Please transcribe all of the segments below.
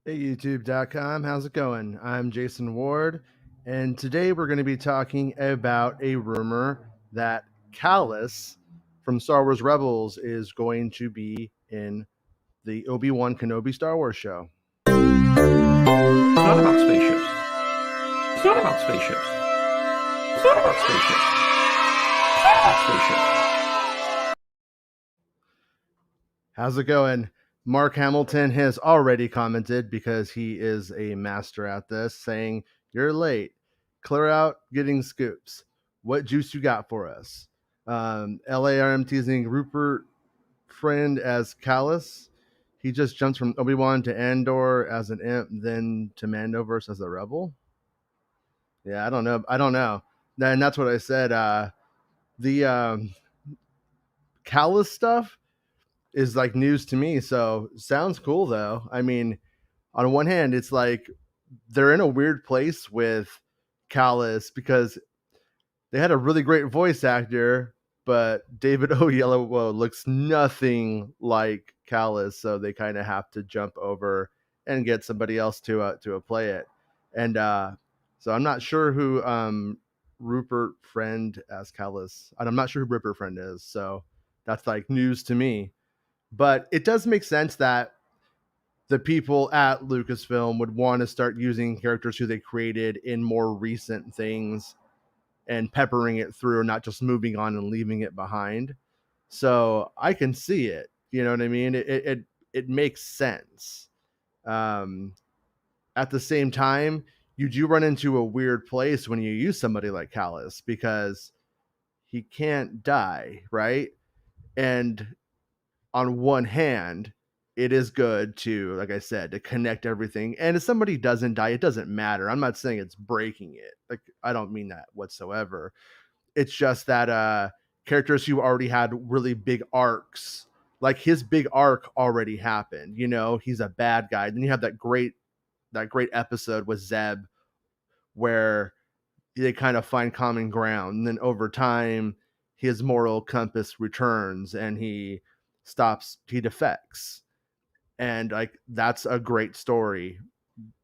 Hey, YouTube.com. How's it going? I'm Jason Ward, and today we're going to be talking about a rumor that Kallus from Star Wars Rebels is going to be in the Obi-Wan Kenobi Star Wars show. It's not about spaceships. It's not about spaceships. It's not about spaceships. It's not about spaceships. How's it going? Mark Hamilton has already commented, because he is a master at this, saying, "You're late. Clear out getting scoops. What juice you got for us?" LARM teasing Rupert Friend as Kallus. He just jumps from Obi-Wan to Andor as an imp, then to Mandoverse as a rebel. Yeah, I don't know. And that's what I said. The Kallus stuff is like news to me, so sounds cool though. I mean, on one hand, it's like they're in a weird place with Kallus because they had a really great voice actor, but David Oyelowo looks nothing like Kallus, so they kind of have to jump over and get somebody else to play it. And so I'm not sure who Rupert Friend as Kallus, and I'm not sure who Rupert Friend is. So that's like news to me. But it does make sense that the people at Lucasfilm would want to start using characters who they created in more recent things and peppering it through, not just moving on and leaving it behind. So I can see it. You know what I mean? It makes sense. Um, at the same time, you do run into a weird place when you use somebody like Kallus, because he can't die, right? And on one hand, it is good to, like I said, to connect everything. And if somebody doesn't die, it doesn't matter. I'm not saying it's breaking it. Like, I don't mean that whatsoever. It's just that characters who already had really big arcs, like his big arc already happened. You know, he's a bad guy. Then you have that great episode with Zeb where they kind of find common ground. And then over time, his moral compass returns and he defects. And like, that's a great story.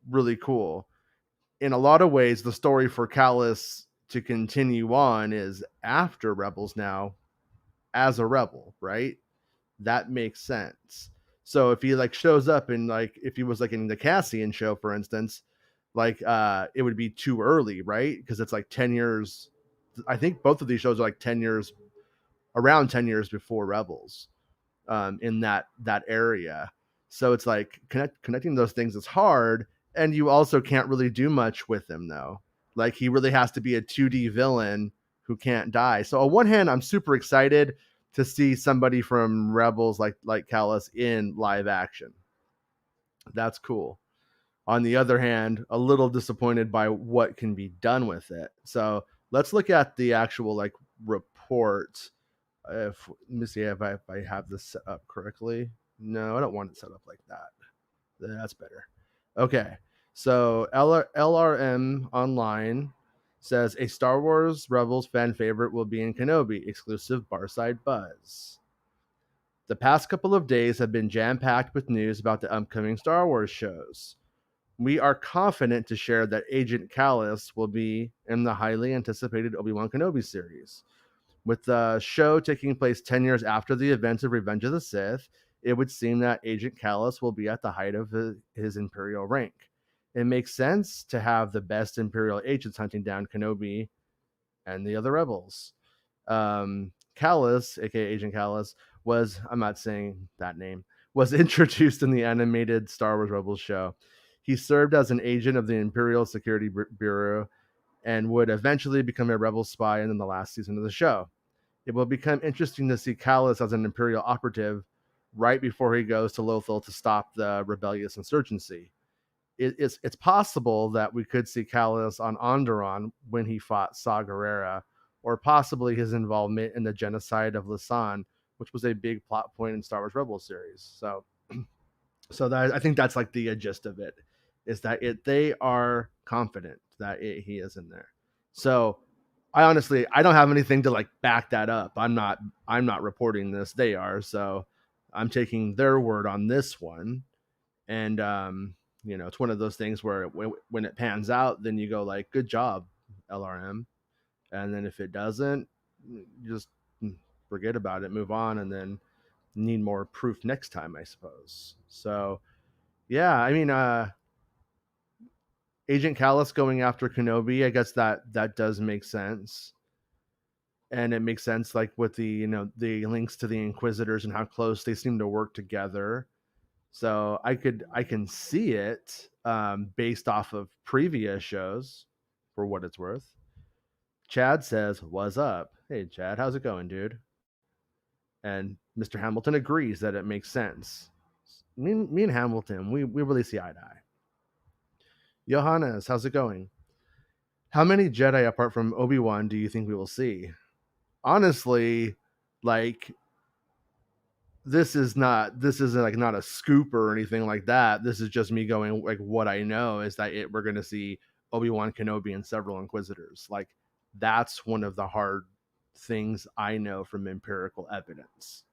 Really cool. In a lot of ways, the story for Kallus to continue on is after Rebels now as a rebel, right? That makes sense. So if he like shows up and like if he was like in the Cassian show, for instance, like it would be too early, right? Because it's like 10 years. I think both of these shows are like 10 years, around 10 years before Rebels, in that area. So it's like connecting those things is hard, and you also can't really do much with him though. Like, he really has to be a 2D villain who can't die. So on one hand, I'm super excited to see somebody from Rebels like Kallus in live action. That's cool. On the other hand, a little disappointed by what can be done with it. So let's look at the actual like report. If let me see if I have this set up correctly. No, I don't want it set up like that. That's better. Okay, so LRM Online says a Star Wars Rebels fan favorite will be in Kenobi, exclusive Barside Buzz. The past couple of days have been jam-packed with news about the upcoming Star Wars shows. We are confident to share that Agent Kallus will be in the highly anticipated Obi-Wan Kenobi series. With the show taking place 10 years after the events of Revenge of the Sith, it would seem that Agent Kallus will be at the height of his Imperial rank. It makes sense to have the best Imperial agents hunting down Kenobi and the other rebels. Kallus, aka Agent Kallus, I'm not saying that name, was introduced in the animated Star Wars Rebels show. He served as an agent of the Imperial Security Bureau and would eventually become a rebel spy in the last season of the show. It will become interesting to see Kallus as an Imperial operative right before he goes to Lothal to stop the rebellious insurgency. It's possible that we could see Kallus on Onderon when he fought Saw Gerrera, or possibly his involvement in the genocide of Lasan, which was a big plot point in Star Wars Rebels series. So that I think that's like the gist of it, is that they are confident that he is in there. So I don't have anything to like back that up. I'm not reporting this. They are. So I'm taking their word on this one. And It's one of those things where when it pans out, then you go like, good job, LRM. And then if it doesn't, just forget about it, move on, and then need more proof next time, I suppose. So yeah, I mean, Agent Kallus going after Kenobi, I guess that does make sense. And it makes sense, like with the links to the Inquisitors and how close they seem to work together. So I can see it, based off of previous shows, for what it's worth. Chad says, "What's up?" Hey Chad, how's it going, dude? And Mr. Hamilton agrees that it makes sense. Me and Hamilton, we really see eye to eye. Johannes, how's it going? How many Jedi apart from Obi-Wan do you think we will see? Honestly, like, this is like not a scoop or anything like that. This is just me going like, what I know is that we're going to see Obi-Wan Kenobi and several Inquisitors. Like, that's one of the hard things I know from empirical evidence.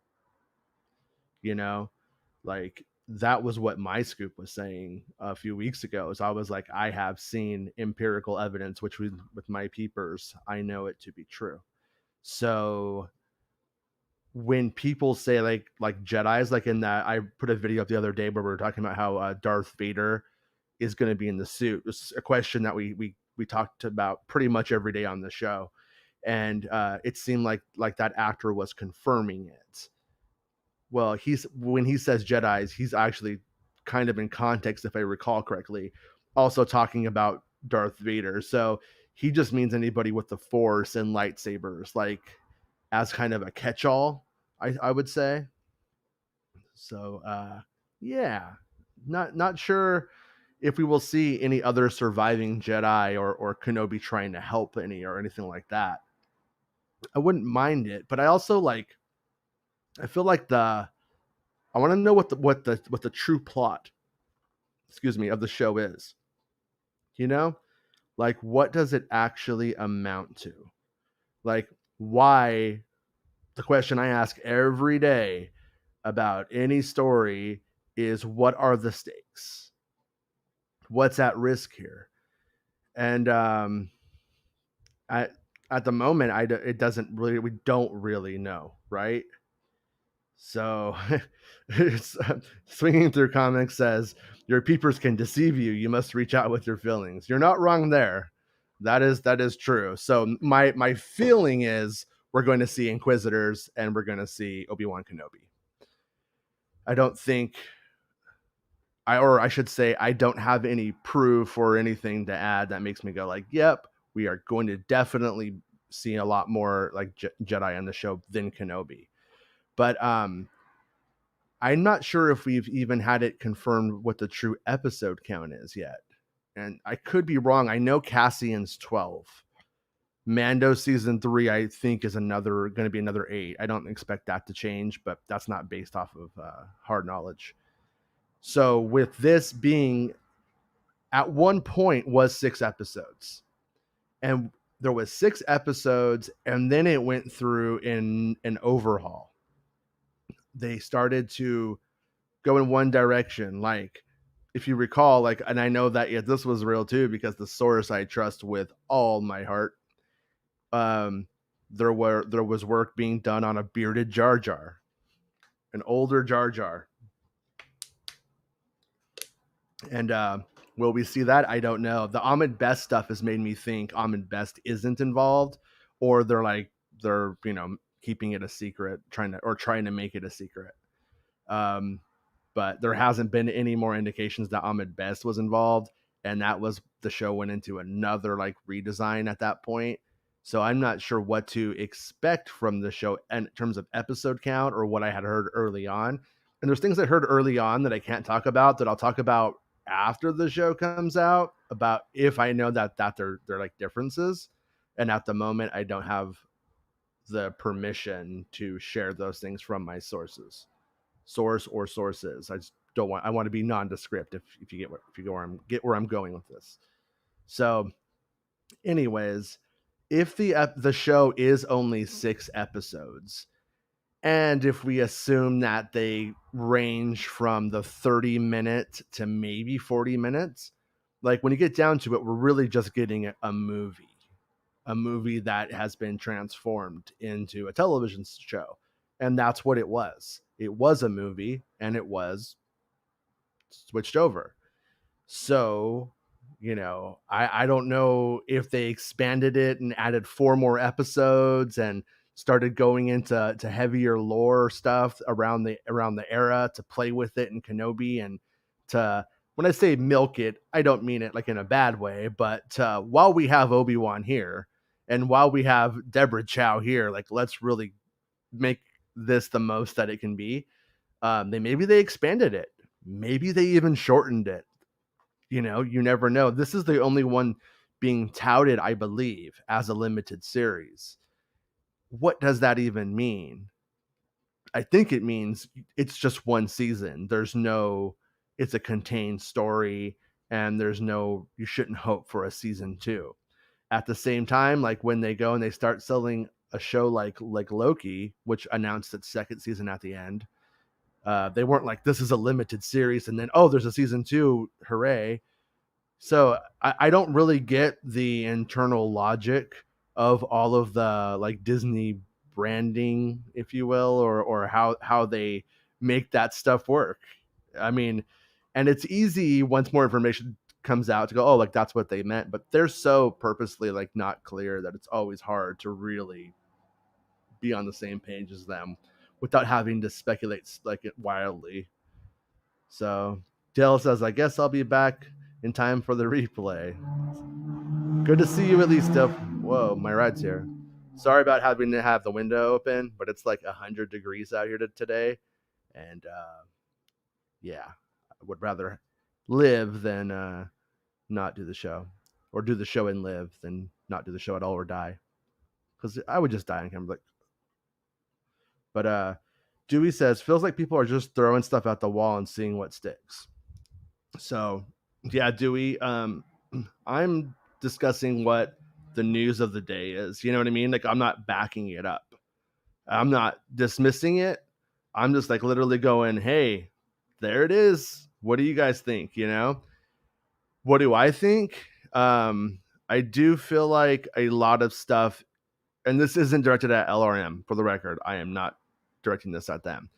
Like, that was what my scoop was saying a few weeks ago. Is I was like, I have seen empirical evidence, which with my peepers, I know it to be true. So when people say like Jedis, like in that, I put a video up the other day where we were talking about how Darth Vader is going to be in the suit. It's a question that we talked about pretty much every day on the show, and it seemed like that actor was confirming it. Well, when he says Jedis, he's actually kind of in context, if I recall correctly, also talking about Darth Vader. So he just means anybody with the Force and lightsabers, like, as kind of a catch-all, I would say. So yeah, not sure if we will see any other surviving Jedi or Kenobi trying to help any or anything like that. I wouldn't mind it, but I also I feel like I want to know what the true plot, of the show is. Like, what does it actually amount to? Like, why? The question I ask every day about any story is, what are the stakes? What's at risk here? And at the moment, it doesn't really, we don't really know, right? So it's, Swinging Through Comics says, your peepers can deceive you. You must reach out with your feelings. You're not wrong there. That is true. So my feeling is we're going to see Inquisitors and we're going to see Obi-Wan Kenobi. I don't think I should say, I don't have any proof or anything to add that makes me go like, yep, we are going to definitely see a lot more like Jedi on the show than Kenobi. But I'm not sure if we've even had it confirmed what the true episode count is yet. And I could be wrong. I know Cassian's 12. Mando season 3, I think, is going to be another 8. I don't expect that to change, but that's not based off of hard knowledge. So with this being, at one point was 6 episodes, and there was 6 episodes, and then it went through in an overhaul. They started to go in one direction. Like, if you recall, like, and I know that this was real too, because the source I trust with all my heart. There was work being done on a bearded Jar Jar, an older Jar Jar. And will we see that? I don't know. The Ahmed Best stuff has made me think Ahmed Best isn't involved, or they're keeping it a secret, trying to make it a secret. But there hasn't been any more indications that Ahmed Best was involved, and that was, the show went into another redesign at that point. So I'm not sure what to expect from the show in terms of episode count or what I had heard early on. And there's things I heard early on that I can't talk about, that I'll talk about after the show comes out, about if I know that they're differences. And at the moment, I don't have the permission to share those things from my sources. I just don't want. I want to be nondescript. If you get where I'm going with this. So, anyways, if the show is only 6 episodes, And if we assume that they range from the 30-minute to maybe 40 minutes, like when you get down to it, we're really just getting a movie that has been transformed into a television show. And that's what it was. It was a movie and it was switched over. So, I don't know if they expanded it and added 4 more episodes and started going into heavier lore stuff around the era to play with it in Kenobi, and to, when I say milk it, I don't mean it like in a bad way, but while we have Obi-Wan here and while we have Deborah Chow here, like let's really make this the most that it can be. Maybe they expanded it. Maybe they even shortened it. You never know. This is the only one being touted, I believe, as a limited series. What does that even mean? I think it means it's just one season. It's a contained story, and you shouldn't hope for a season 2. At the same time, like when they go and they start selling a show like Loki, which announced its second season at the end, they weren't like, this is a limited series, and then, oh, there's a season 2, hooray. So I don't really get the internal logic of all of the like Disney branding, if you will, or how they make that stuff work. I mean, and it's easy once more information comes out to go, oh, like that's what they meant, but they're so purposely like not clear that it's always hard to really be on the same page as them without having to speculate like it wildly. So Dale says, I guess I'll be back in time for the replay. Good to see you at least, Dale. Whoa, my ride's here. Sorry about having to have the window open, but it's like 100 degrees out here today. And yeah, I would rather live than not do the show, or do the show and live than not do the show at all or die. Because I would just die on camera. But Dewey says, feels like people are just throwing stuff at the wall and seeing what sticks. So yeah, Dewey, I'm discussing what the news of the day is. You know what I mean? Like, I'm not backing it up. I'm not dismissing it. I'm just like literally going, hey, there it is. What do you guys think? What do I think? I do feel like a lot of stuff, and this isn't directed at LRM, for the record. I am not directing this at them.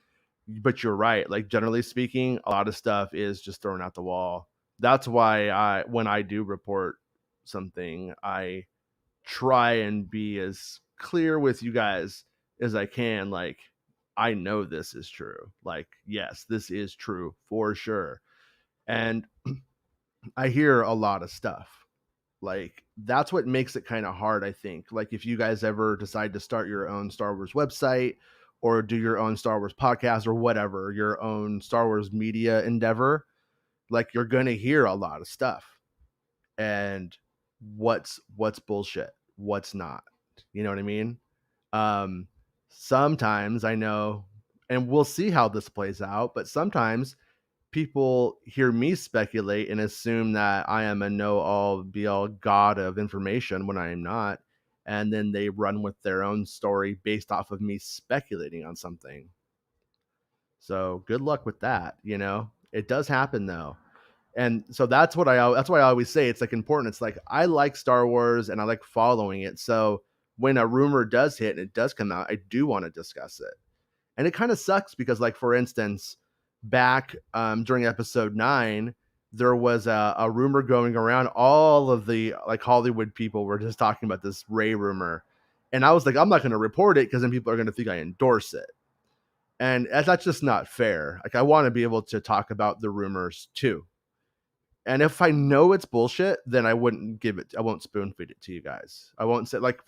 But you're right. Like, generally speaking, a lot of stuff is just thrown out the wall. That's why when I do report something, I try and be as clear with you guys as I can. Like, I know this is true. Like, yes, this is true for sure. And I hear a lot of stuff. Like, that's what makes it kind of hard, I think. Like, if you guys ever decide to start your own Star Wars website or do your own Star Wars podcast or whatever, your own Star Wars media endeavor, like, you're going to hear a lot of stuff. And what's bullshit, what's not. You know what I mean? Sometimes I know, and we'll see how this plays out, but sometimes people hear me speculate and assume that I am a know-all, be-all god of information when I am not, and then they run with their own story based off of me speculating on something. So good luck with that. It does happen though. And so that's why I always say it's like important. It's like, I like Star Wars and I like following it. So when a rumor does hit and it does come out, I do want to discuss it. And it kind of sucks because, like, for instance, back during episode 9, there was a rumor going around. All of the like Hollywood people were just talking about this Rey rumor. And I was like, I'm not going to report it because then people are going to think I endorse it. And that's just not fair. Like, I want to be able to talk about the rumors too. And if I know it's bullshit, then I won't spoon feed it to you guys. I won't say, like,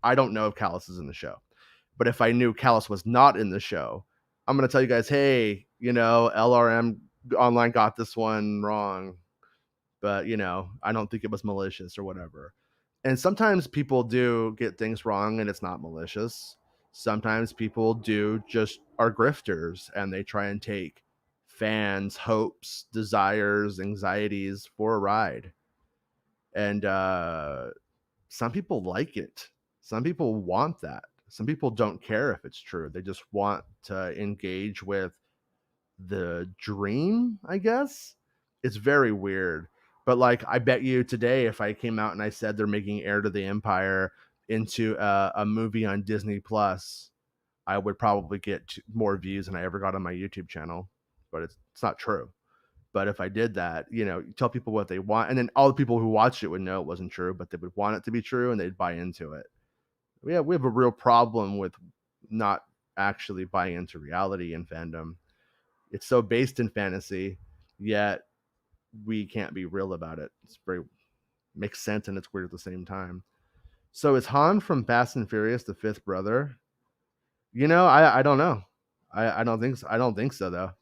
I don't know if Kallus is in the show. But if I knew Kallus was not in the show, I'm going to tell you guys, hey, LRM Online got this one wrong. But, I don't think it was malicious or whatever. And sometimes people do get things wrong and it's not malicious. Sometimes people just are grifters and they try and take fans' hopes, desires, anxieties for a ride. And some people like it. Some people want that. Some people don't care if it's true. They just want to engage with the dream, I guess. It's very weird. But like, I bet you today, if I came out and I said they're making Heir to the Empire into a movie on Disney Plus, I would probably get more views than I ever got on my YouTube channel. But it's not true. But if I did that, you tell people what they want, and then all the people who watched it would know it wasn't true, but they would want it to be true, and they'd buy into it. We have a real problem with not actually buying into reality in fandom. It's so based in fantasy, yet we can't be real about it. It's very makes sense and it's weird at the same time. So is Han from Fast and Furious the fifth brother? I don't know. I don't think so. I don't think so though.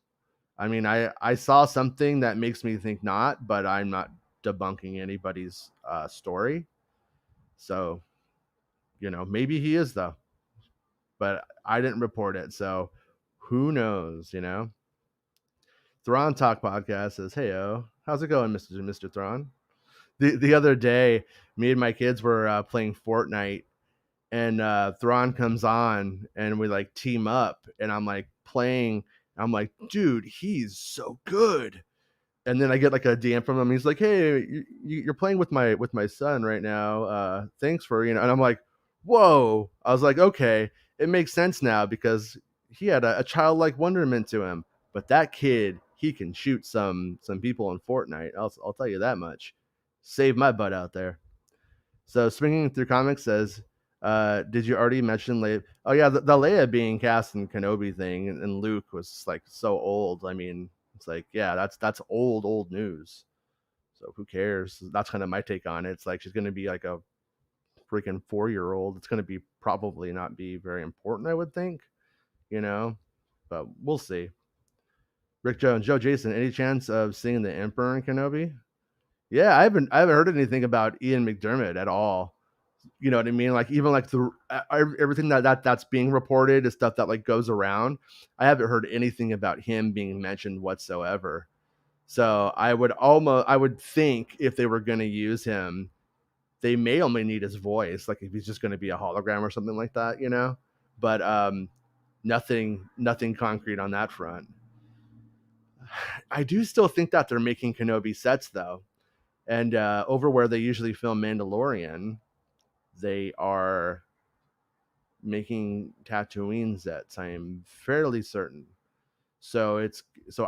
I mean, I saw something that makes me think not, but I'm not debunking anybody's story. So, maybe he is though, but I didn't report it. So who knows? Thrawn Talk Podcast says, "Heyo, how's it going, Mr. Thrawn?" The other day, me and my kids were playing Fortnite, and Thrawn comes on, and we like team up, and I'm like playing. I'm like, dude, he's so good. And then I get like a DM from him. He's like, "Hey, you're playing with my son right now. Thanks for." And I'm like, "Whoa!" I was like, "Okay, it makes sense now because he had a childlike wonderment to him. But that kid, he can shoot some people in Fortnite. I'll tell you that much. Save my butt out there." So swinging through comics says, "Did you already mention Leia? Oh yeah, the Leia being cast in Kenobi thing, and Luke was like so old. I mean, it's like, yeah, that's old news. So who cares? That's kind of my take on it. It's like she's gonna be like a freaking 4-year-old. It's gonna be probably not be very important, I would think, you know, but we'll see." Rick Jones, Joe Jason, any chance of seeing the Emperor in Kenobi? Yeah, I haven't heard anything about Ian McDermott at all. You know what I mean? Like even like the everything that's being reported is stuff that like goes around. I haven't heard anything about him being mentioned whatsoever. So I would think if they were going to use him, they may only need his voice, like if he's just going to be a hologram or something like that. But nothing concrete on that front. I do still think that they're making Kenobi sets though, and over where they usually film Mandalorian, they are making Tatooine sets. I am fairly certain. So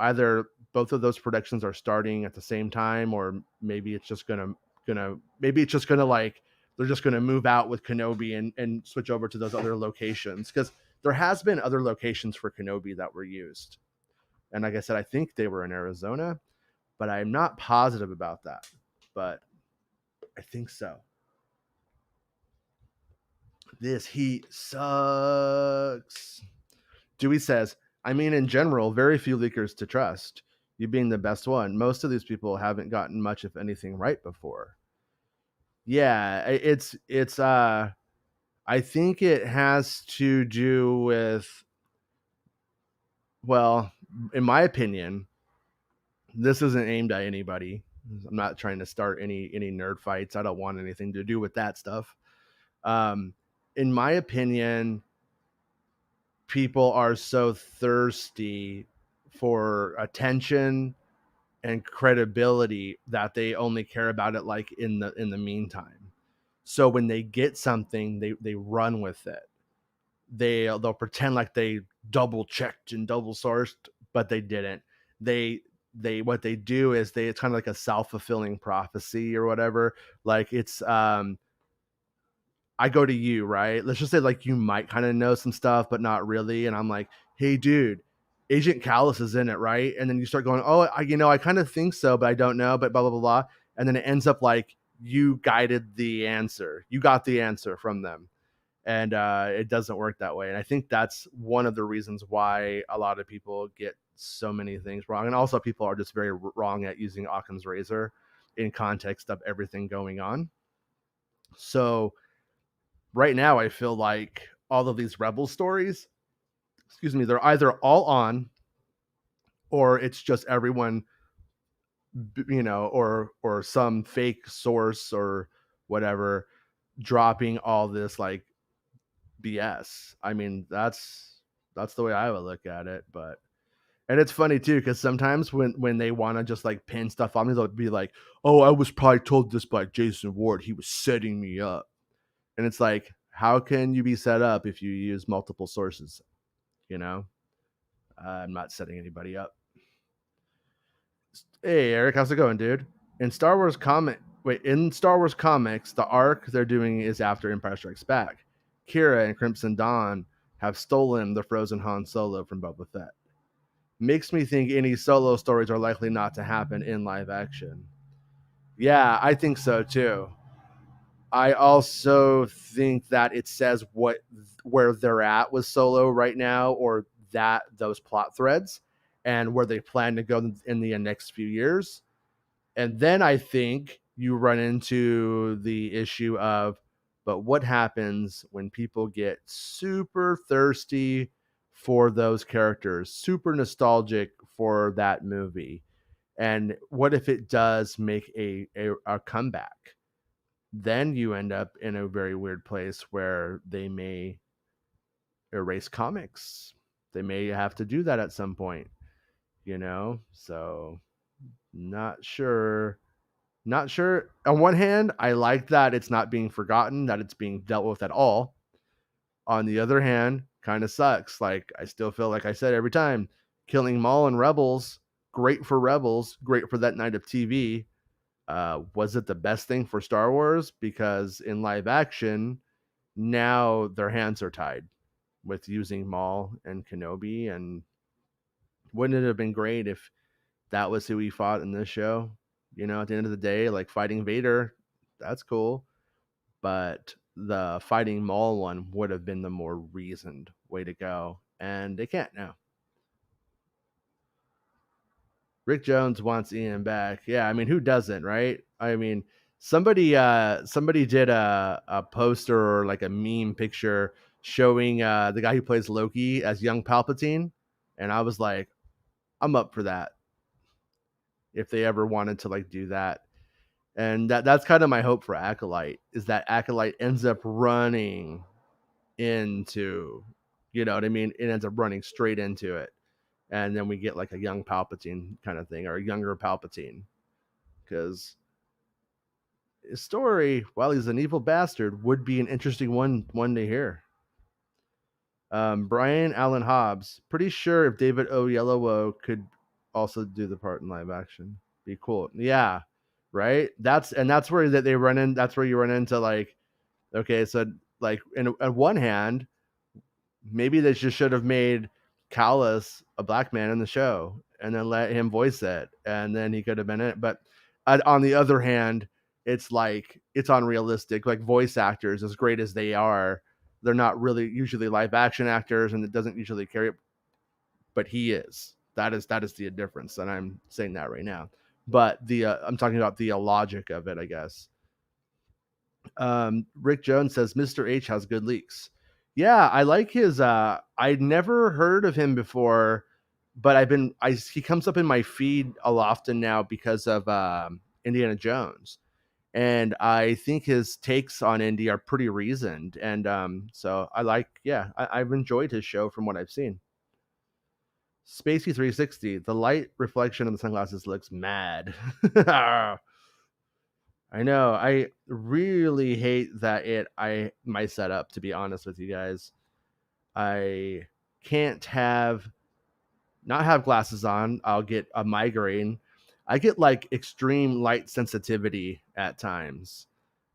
either both of those productions are starting at the same time, or maybe it's just gonna like they're just gonna move out with Kenobi and switch over to those other locations, because there has been other locations for Kenobi that were used, and like I said, I think they were in Arizona, but I'm not positive about that. But I think so. This heat sucks. Dewey says, "I mean, in general, very few leakers to trust. You being the best one. Most of these people haven't gotten much, if anything, right before." Yeah, it's I think it has to do with, well, in my opinion, this isn't aimed at anybody. I'm not trying to start any nerd fights. I don't want anything to do with that stuff. Um, in my opinion, people are so thirsty for attention and credibility that they only care about it like in the meantime. So when they get something, they run with it. They'll pretend like they double checked and double sourced, but they didn't. They what they do is it's kind of like a self-fulfilling prophecy or whatever. Like it's I go to you, right? Let's just say like you might kind of know some stuff, but not really. And I'm like, "Hey, dude, Agent Kallus is in it, right?" And then you start going, "Oh, I kind of think so, but I don't know, but blah, blah, blah, blah." And then it ends up like you guided the answer. You got the answer from them. And it doesn't work that way. And I think that's one of the reasons why a lot of people get so many things wrong. And also people are just very wrong at using Occam's razor in context of everything going on. So right now I feel like all of these rebel stories, excuse me, they're either all on, or it's just everyone, or some fake source or whatever dropping all this like BS. I mean, that's the way I would look at it. But and it's funny too, because sometimes when they want to just like pin stuff on me, they'll be like, "Oh, I was probably told this by Jason Ward. He was setting me up." And it's like, how can you be set up if you use multiple sources? You know, I'm not setting anybody up. Hey, Eric, how's it going, dude? In Star Wars in Star Wars comics, the arc they're doing is after Empire Strikes Back. Kira and Crimson Dawn have stolen the frozen Han Solo from Boba Fett. Makes me think any solo stories are likely not to happen in live action. Yeah, I think so too. I also think that it says where they're at with Solo right now, or that those plot threads, and where they plan to go in the next few years. And then I think you run into the issue of, but what happens when people get super thirsty for those characters, super nostalgic for that movie? And what if it does make a comeback? Then you end up in a very weird place where they may erase comics. They may have to do that at some point, you know? So, not sure. Not sure. On one hand, I like that it's not being forgotten, that it's being dealt with at all. On the other hand, kind of sucks. Like, I still feel like I said every time, killing Maul and Rebels, great for Rebels, great for that night of TV. Was it the best thing for Star Wars? Because in live action, now their hands are tied with using Maul and Kenobi. And wouldn't it have been great if that was who he fought in this show? You know, at the end of the day, like fighting Vader, that's cool. But the fighting Maul one would have been the more reasoned way to go. And they can't now. Rick Jones wants Ian back. Yeah, I mean, who doesn't, right? I mean, somebody did a poster or like a meme picture showing the guy who plays Loki as young Palpatine, and I was like, I'm up for that if they ever wanted to like do that. And that's kind of my hope for Acolyte, is that Acolyte ends up running into, you know what I mean? It ends up running straight into it. And then we get like a young Palpatine kind of thing, or a younger Palpatine. Because his story, while he's an evil bastard, would be an interesting one to hear. Brian Allen Hobbs, pretty sure if David Oyelowo could also do the part in live action, be cool. Yeah, right. That's where that they run in. That's where you run into like, okay, so like on one hand, maybe they just should have made Kallus a black man in the show and then let him voice it, and then he could have been it. But on the other hand, it's like it's unrealistic. Like voice actors, as great as they are, they're not really usually live action actors, and it doesn't usually carry it. But he is. That is the difference, and I'm saying that right now. But the I'm talking about the logic of it, I guess. Rick Jones says Mr. H has good leaks. Yeah, I like his. I'd never heard of him before, but he comes up in my feed a lot often now because of Indiana Jones, and I think his takes on Indy are pretty reasoned, and so I like. Yeah, I've enjoyed his show from what I've seen. Spacey 360, the light reflection of the sunglasses looks mad. I know. I really hate that my setup, to be honest with you guys. I can't not have glasses on. I'll get a migraine. I get like extreme light sensitivity at times.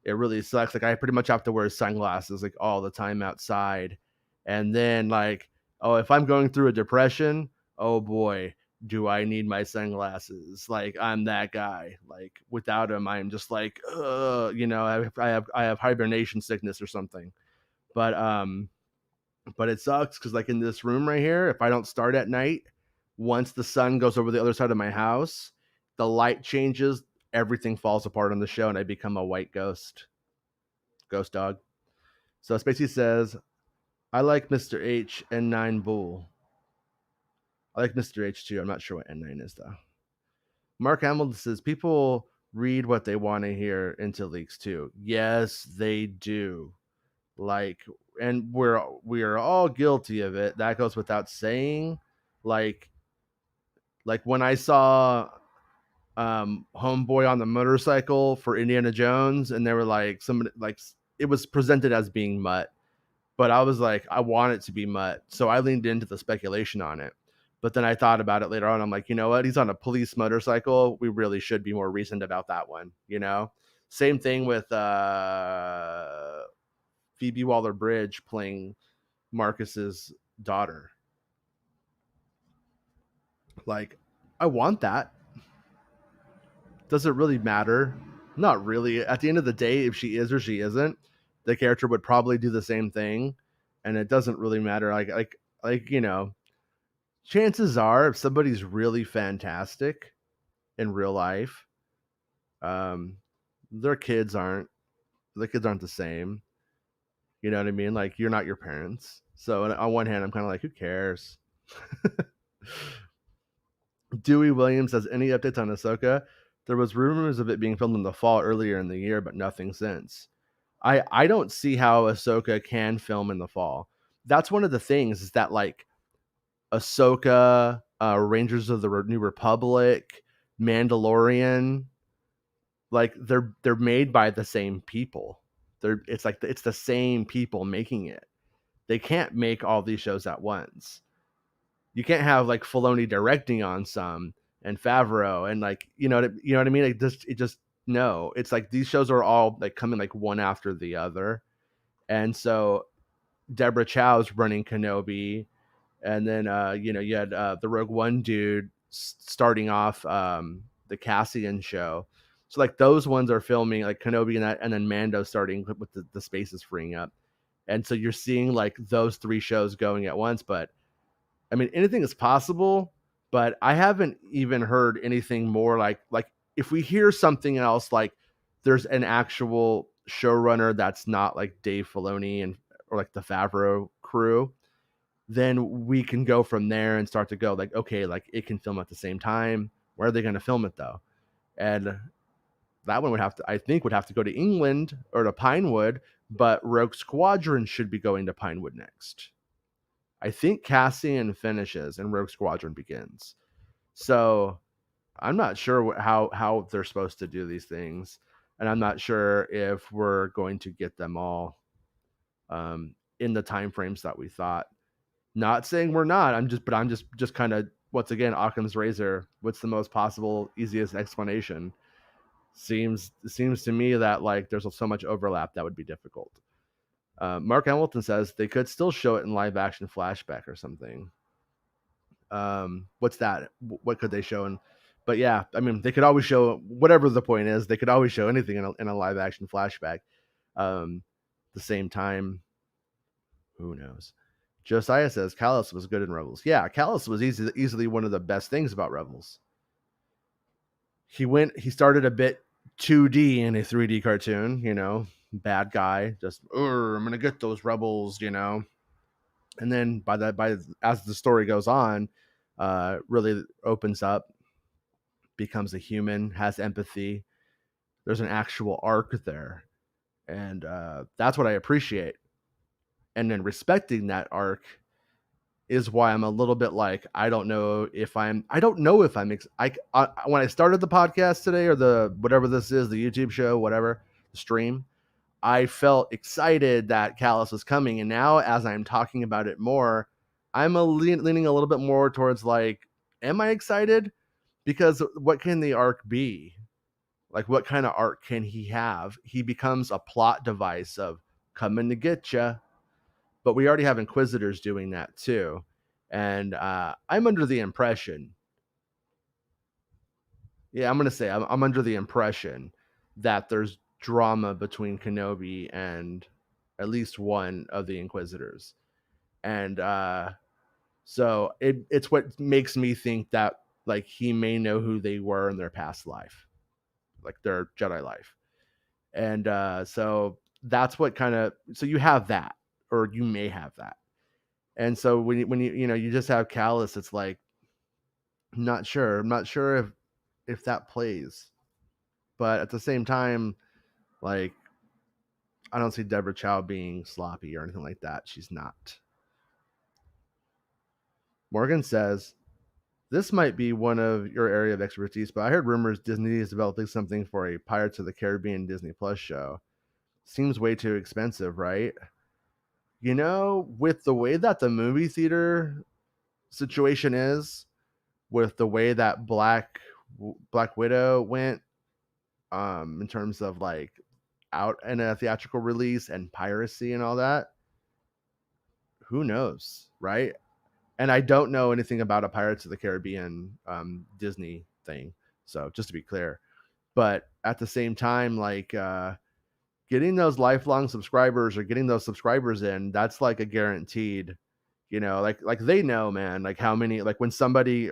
It really sucks. Like I pretty much have to wear sunglasses like all the time outside. And then like, oh, if I'm going through a depression, oh boy, do I need my sunglasses? Like I'm that guy. Like without them, I'm just like, you know, I have hibernation sickness or something. But but it sucks because like in this room right here, if I don't start at night, once the sun goes over the other side of my house, the light changes, everything falls apart on the show, and I become a white ghost dog. So Spacey says, I like Mr. H N9 Bull. I like Mr. H too. I'm not sure what N9 is though. Mark Hamilton says people read what they want to hear into leaks too. Yes, they do. Like and we are all guilty of it. That goes without saying. Like when I saw Homeboy on the motorcycle for Indiana Jones, and they were like somebody like it was presented as being Mutt, but I was like, I want it to be Mutt, so I leaned into the speculation on it. But then I thought about it later on. I'm like, you know what? He's on a police motorcycle. We really should be more reasoned about that one. You know, same thing with Phoebe Waller-Bridge playing Marcus's daughter. Like, I want that. Does it really matter? Not really. At the end of the day, if she is or she isn't, the character would probably do the same thing, and it doesn't really matter. Like you know, chances are, if somebody's really fantastic in real life, um, their kids aren't. The kids aren't the same. You know what I mean? Like, you're not your parents. So on one hand, I'm kind of like, who cares? Dewey Williams has any updates on Ahsoka? There was rumors of it being filmed in the fall earlier in the year, but nothing since. I don't see how Ahsoka can film in the fall. That's one of the things, is that like Ahsoka, Rangers of the New Republic, Mandalorian, like they're made by the same people. It's the same people making it. They can't make all these shows at once. You can't have like Filoni directing on some and Favreau and like you know what I mean. Like just no. It's like these shows are all like coming like one after the other, and so Deborah Chow's running Kenobi, and then you had the Rogue One dude starting off the Cassian show. So like those ones are filming like Kenobi and that, and then Mando starting with the spaces freeing up, and so you're seeing like those three shows going at once. But I mean, anything is possible, but I haven't even heard anything more like if we hear something else, like there's an actual showrunner that's not like Dave Filoni and or like the Favreau crew, then we can go from there and start to go like, okay, like it can film at the same time. Where are they going to film it though? And that one would have to, I think, would have to go to England or to Pinewood, but Rogue Squadron should be going to Pinewood next. I think Cassian finishes and Rogue Squadron begins. So I'm not sure how they're supposed to do these things, and I'm not sure if we're going to get them all in the time frames that we thought. Not saying we're not. I'm just kind of once again Occam's razor. What's the most possible, easiest explanation? Seems to me that like there's so much overlap that would be difficult. Mark Hamilton says they could still show it in live action flashback or something. What's that? What could they show in? But yeah, I mean, they could always show whatever the point is. They could always show anything in a live action flashback. The same time, who knows? Josiah says Kallus was good in Rebels. Yeah, Kallus was easily one of the best things about Rebels. He started a bit 2D in a 3D cartoon, you know, bad guy, just I'm gonna get those rebels, you know. And then as the story goes on, really opens up, becomes a human, has empathy. There's an actual arc there, and that's what I appreciate. And then respecting that arc is why I'm a little bit like I don't know if I'm when I started the podcast today or the whatever this is, the YouTube show, whatever, the stream, I felt excited that Kallus was coming, and now as I'm talking about it more, I'm leaning a little bit more towards like, am I excited? Because what can the arc be? Like, what kind of arc can he have? He becomes a plot device of coming to get you. But we already have Inquisitors doing that too. And I'm under the impression, I'm going to say I'm under the impression that there's drama between Kenobi and at least one of the Inquisitors. And so it's what makes me think that like he may know who they were in their past life, like their Jedi life. And so that's what so you have that, or you may have that. And so when you just have Kallus, it's like, I'm not sure if that plays. But at the same time, like, I don't see Deborah Chow being sloppy or anything like that. She's not. Morgan says, this might be one of your area of expertise, but I heard rumors Disney is developing something for a Pirates of the Caribbean Disney Plus show. Seems way too expensive, right? You know, with the way that the movie theater situation is, with the way that Black Widow went, in terms of like out in a theatrical release and piracy and all that, who knows, right? And I don't know anything about a Pirates of the Caribbean Disney thing, so just to be clear. But at the same time, like getting those lifelong subscribers or getting those subscribers in, that's like a guaranteed, like they know, man, like how many, like when somebody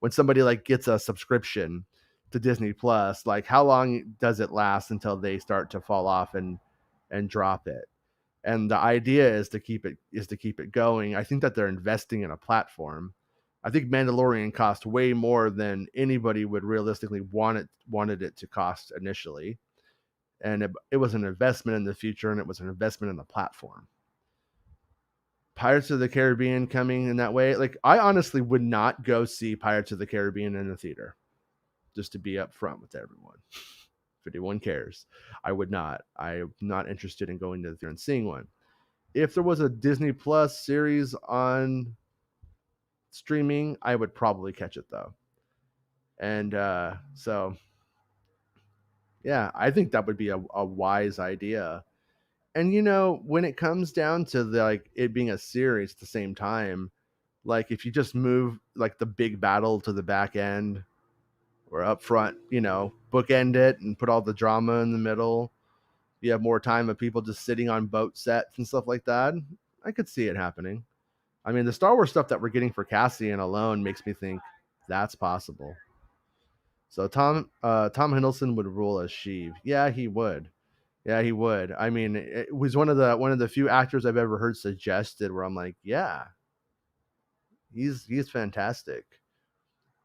like gets a subscription to Disney Plus, like how long does it last until they start to fall off and drop it? And the idea is to keep it going. I think that they're investing in a platform. I think Mandalorian cost way more than anybody would realistically wanted it to cost initially, and it was an investment in the future, and it was an investment in the platform. Pirates of the Caribbean coming in that way, like I honestly would not go see Pirates of the Caribbean in the theater, just to be upfront with everyone. If anyone cares, I would not. I'm not interested in going to the theater and seeing one. If there was a Disney Plus series on streaming, I would probably catch it though. And so, yeah, I think that would be a wise idea. And when it comes down to like it being a series at the same time, like if you just move like the big battle to the back end or up front, bookend it and put all the drama in the middle, you have more time of people just sitting on boat sets and stuff like that. I could see it happening. I mean, the Star Wars stuff that we're getting for Cassian alone makes me think that's possible. So Tom Hiddleston would rule as Sheev. Yeah, he would. Yeah, he would. I mean, it was one of the few actors I've ever heard suggested where I'm like, yeah, he's fantastic.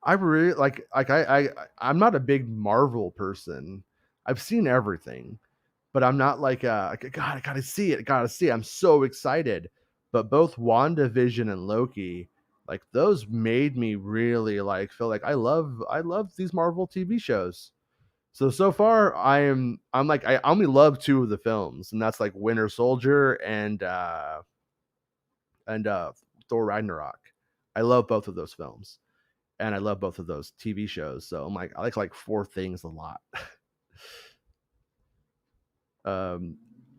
I really I'm not a big Marvel person. I've seen everything, but I'm not like God, I gotta see it, gotta see it. I'm so excited. But both WandaVision and Loki, like those made me really like feel like I love these Marvel TV shows. So far I'm like I only love two of the films, and that's like Winter Soldier and Thor Ragnarok. I love both of those films, and I love both of those TV shows. So I'm like I like four things a lot.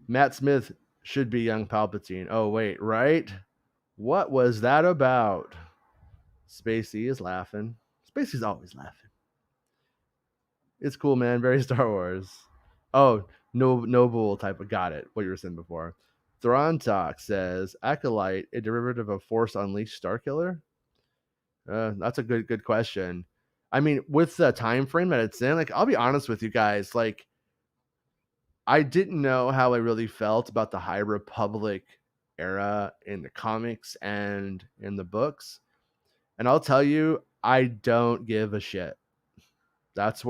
Matt Smith should be young Palpatine. Oh wait, right? What was that about? Spacey is laughing. Spacey's always laughing. It's cool, man. Very Star Wars. Oh, no, noble type of got it. What you were saying before. Thrawn Talk says Acolyte, a derivative of Force Unleashed Starkiller. That's a good question. I mean, with the time frame that it's in, like I'll be honest with you guys, like I didn't know how I really felt about the High Republic era in the comics and in the books. And I'll tell you, I don't give a shit. That's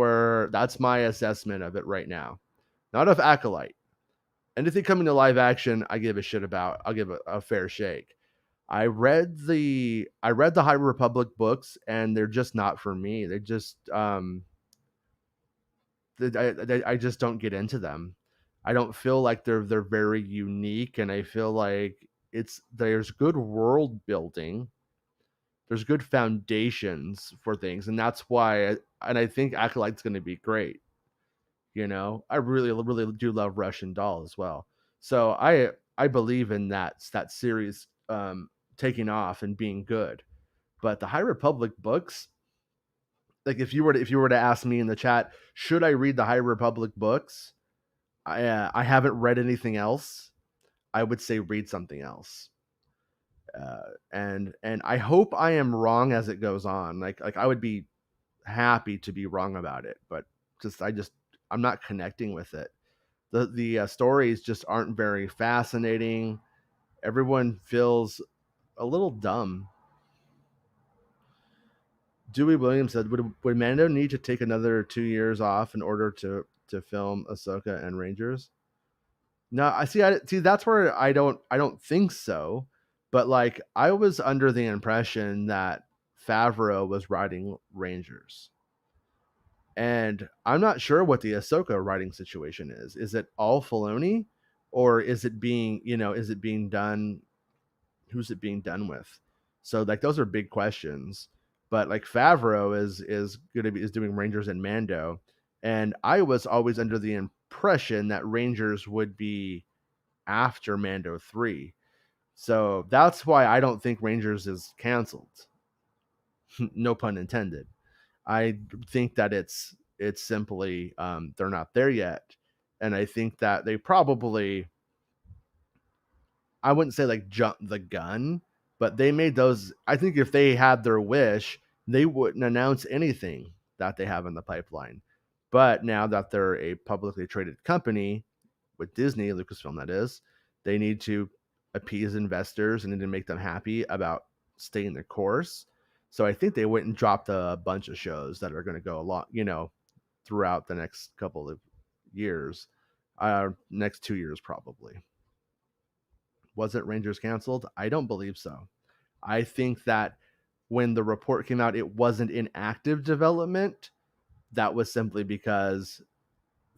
my assessment of it right now. Not of Acolyte. Anything coming to live action, I give a shit about. I'll give a fair shake. I read the High Republic books, and they're just not for me. They just I just don't get into them. I don't feel like they're very unique, and I feel like there's good world building, there's good foundations for things, and that's why. And I think Acolyte's going to be great. I really really do love Russian Doll as well. So I believe in that series taking off and being good. But the High Republic books, like if you were to ask me in the chat, should I read the High Republic books? I haven't read anything else. I would say read something else. And I hope I am wrong as it goes on. Like I would be happy to be wrong about it, but I'm not connecting with it. The stories just aren't very fascinating. Everyone feels a little dumb. Dewey Williams said, "Would Mando need to take another 2 years off in order to film Ahsoka and Rangers?" No, I see. That's where I don't think so. But like, I was under the impression that Favreau was writing Rangers, and I'm not sure what the Ahsoka writing situation is. Is it all Filoni, or is it being is it being done? Who's it being done with? So like, those are big questions. But like, Favreau is doing Rangers and Mando, and I was always under the impression that Rangers would be after Mando 3. So that's why I don't think Rangers is canceled. No pun intended. I think that it's simply they're not there yet. And I think that they probably, I wouldn't say like jump the gun, but they made those. I think if they had their wish, they wouldn't announce anything that they have in the pipeline. But now that they're a publicly traded company with Disney, Lucasfilm, that is, they need to appease investors and need to make them happy about staying the course. So I think they wouldn't drop the bunch of shows that are going to go along, throughout the next couple of years, next 2 years probably. Was it Rangers canceled? I don't believe so. I think that when the report came out, it wasn't in active development. That was simply because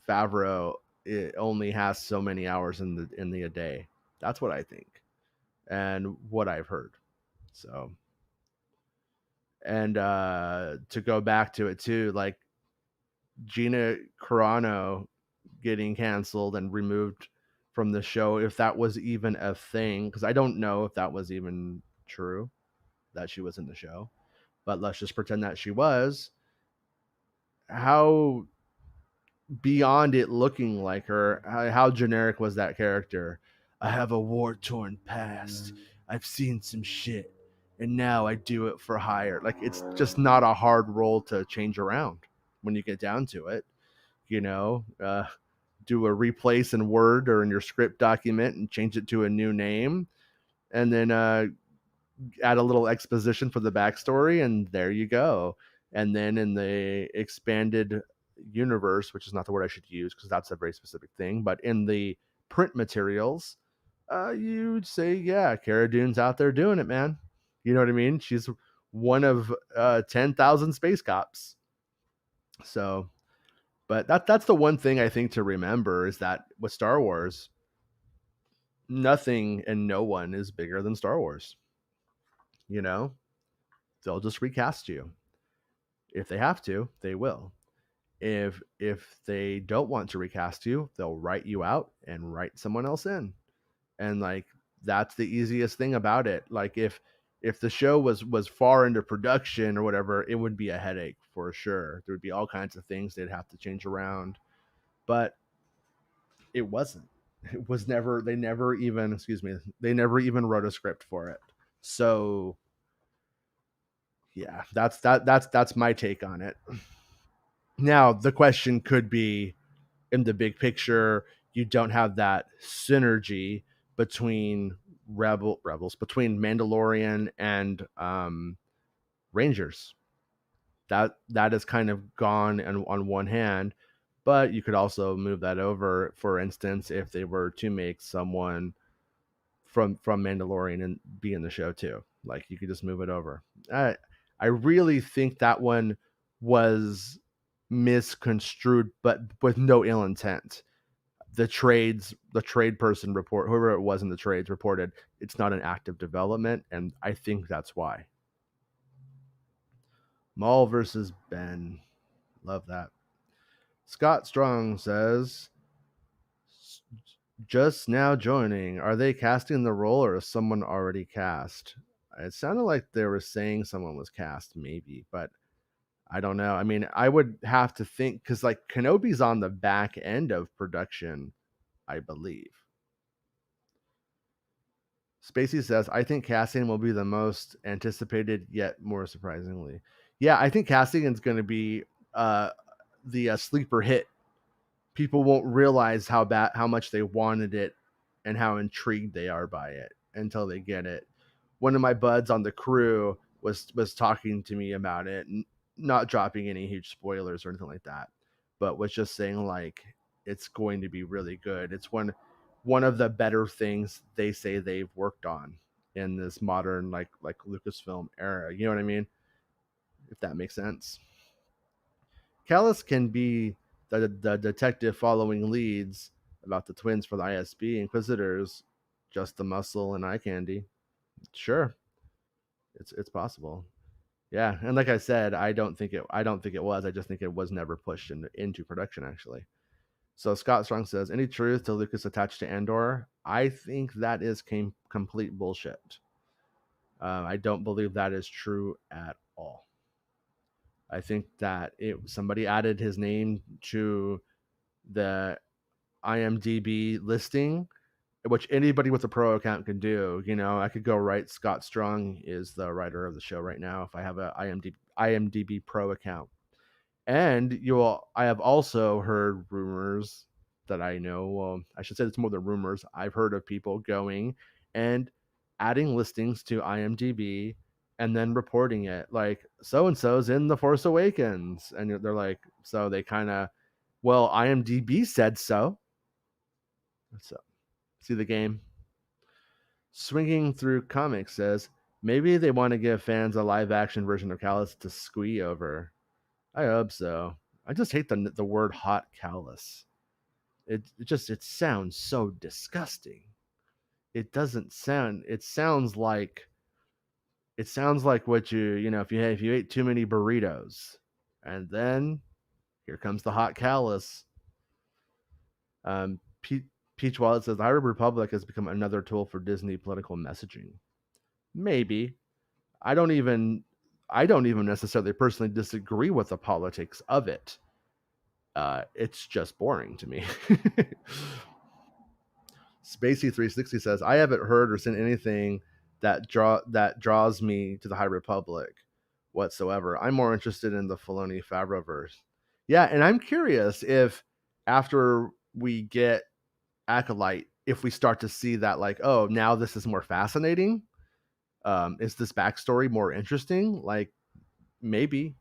Favreau, it only has so many hours in the a day. That's what I think, and what I've heard. So, and to go back to it too, like Gina Carano getting canceled and removed from the show, if that was even a thing, because I don't know if that was even true that she was in the show, but let's just pretend that she was. How beyond it looking like her, how generic was that character? I have a war torn past. I've seen some shit, and now I do it for hire. Like, it's just not a hard role to change around when you get down to it. You know, do a replace in Word or in your script document and change it to a new name, and then add a little exposition for the backstory, and there you go. And then in the expanded universe, which is not the word I should use because that's a very specific thing, but in the print materials, you'd say, yeah, Cara Dune's out there doing it, man. You know what I mean? She's one of 10,000 space cops. So, but that's the one thing I think to remember is that with Star Wars, nothing and no one is bigger than Star Wars. You know, they'll just recast you. If they have to, they will. If they don't want to recast you, they'll write you out and write someone else in. And like, that's the easiest thing about it. Like, if the show was far into production or whatever, it would be a headache for sure. There would be all kinds of things they'd have to change around. But it wasn't. It was never, they never even, excuse me, they never even wrote a script for it. So yeah, that's my take on it. Now, the question could be, in the big picture, you don't have that synergy between rebels, between Mandalorian and Rangers. That is kind of gone on one hand, but you could also move that over. For instance, if they were to make someone from Mandalorian and be in the show too, like, you could just move it over. I really think that one was misconstrued, but with no ill intent. The trade person report, whoever it was in the trades, reported it's not an active development, and I think that's why. Maul versus Ben, love that. Scott Strong says, just now joining, are they casting the role or is someone already cast? It sounded like they were saying someone was cast, maybe, but I don't know. I mean, I would have to think, because like, Kenobi's on the back end of production, I believe. Spacey says, I think casting will be the most anticipated, yet more surprisingly. Yeah, I think casting is going to be the sleeper hit. People won't realize how much they wanted it and how intrigued they are by it until they get it. One of my buds on the crew was talking to me about it, not dropping any huge spoilers or anything like that, but was just saying like, it's going to be really good. It's one one of the better things they say they've worked on in this modern like Lucasfilm era. You know what I mean? If that makes sense. Kallus can be the detective following leads about the twins for the ISB Inquisitors, just the muscle and eye candy. Sure, it's possible. Yeah, and like I said, I don't think it was. I just think it was never pushed into production actually. So Scott Strong says, any truth to Lucas attached to Andor? I think that is complete bullshit. I don't believe that is true at all. I think that somebody added his name to the IMDb listing, which anybody with a pro account can do. You know, I could go write Scott Strong is the writer of the show right now if I have a IMDb pro account. And I have also heard rumors that I know. Well, I should say it's more than rumors. I've heard of people going and adding listings to IMDb and then reporting it like so and so's in The Force Awakens, and they're like, so they kind of, well, IMDb said so. So, see the game. Swinging Through Comics says maybe they want to give fans a live action version of Kallus to squee over. I hope so. I just hate the word hot Kallus. It sounds so disgusting. It doesn't sound. It sounds like what if you ate too many burritos, and then here comes the hot Kallus. Peach Wallet says the High Republic has become another tool for Disney political messaging. Maybe. I don't even necessarily personally disagree with the politics of it. It's just boring to me. Spacey360 says, I haven't heard or seen anything that draws me to the High Republic whatsoever. I'm more interested in the Filoni Favreauverse. Yeah, and I'm curious if after we get Acolyte, if we start to see that like, oh, now this is more fascinating. Is this backstory more interesting? Like, maybe.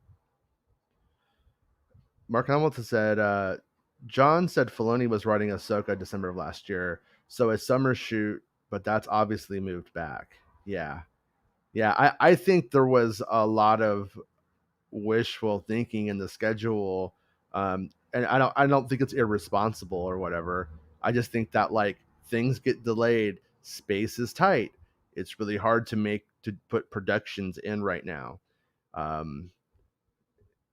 Mark Hamilton said, John said Filoni was writing Ahsoka December of last year, so a summer shoot, but that's obviously moved back. Yeah. Yeah, I think there was a lot of wishful thinking in the schedule. And I don't think it's irresponsible or whatever. I just think that like things get delayed, space is tight. It's really hard to put productions in right now.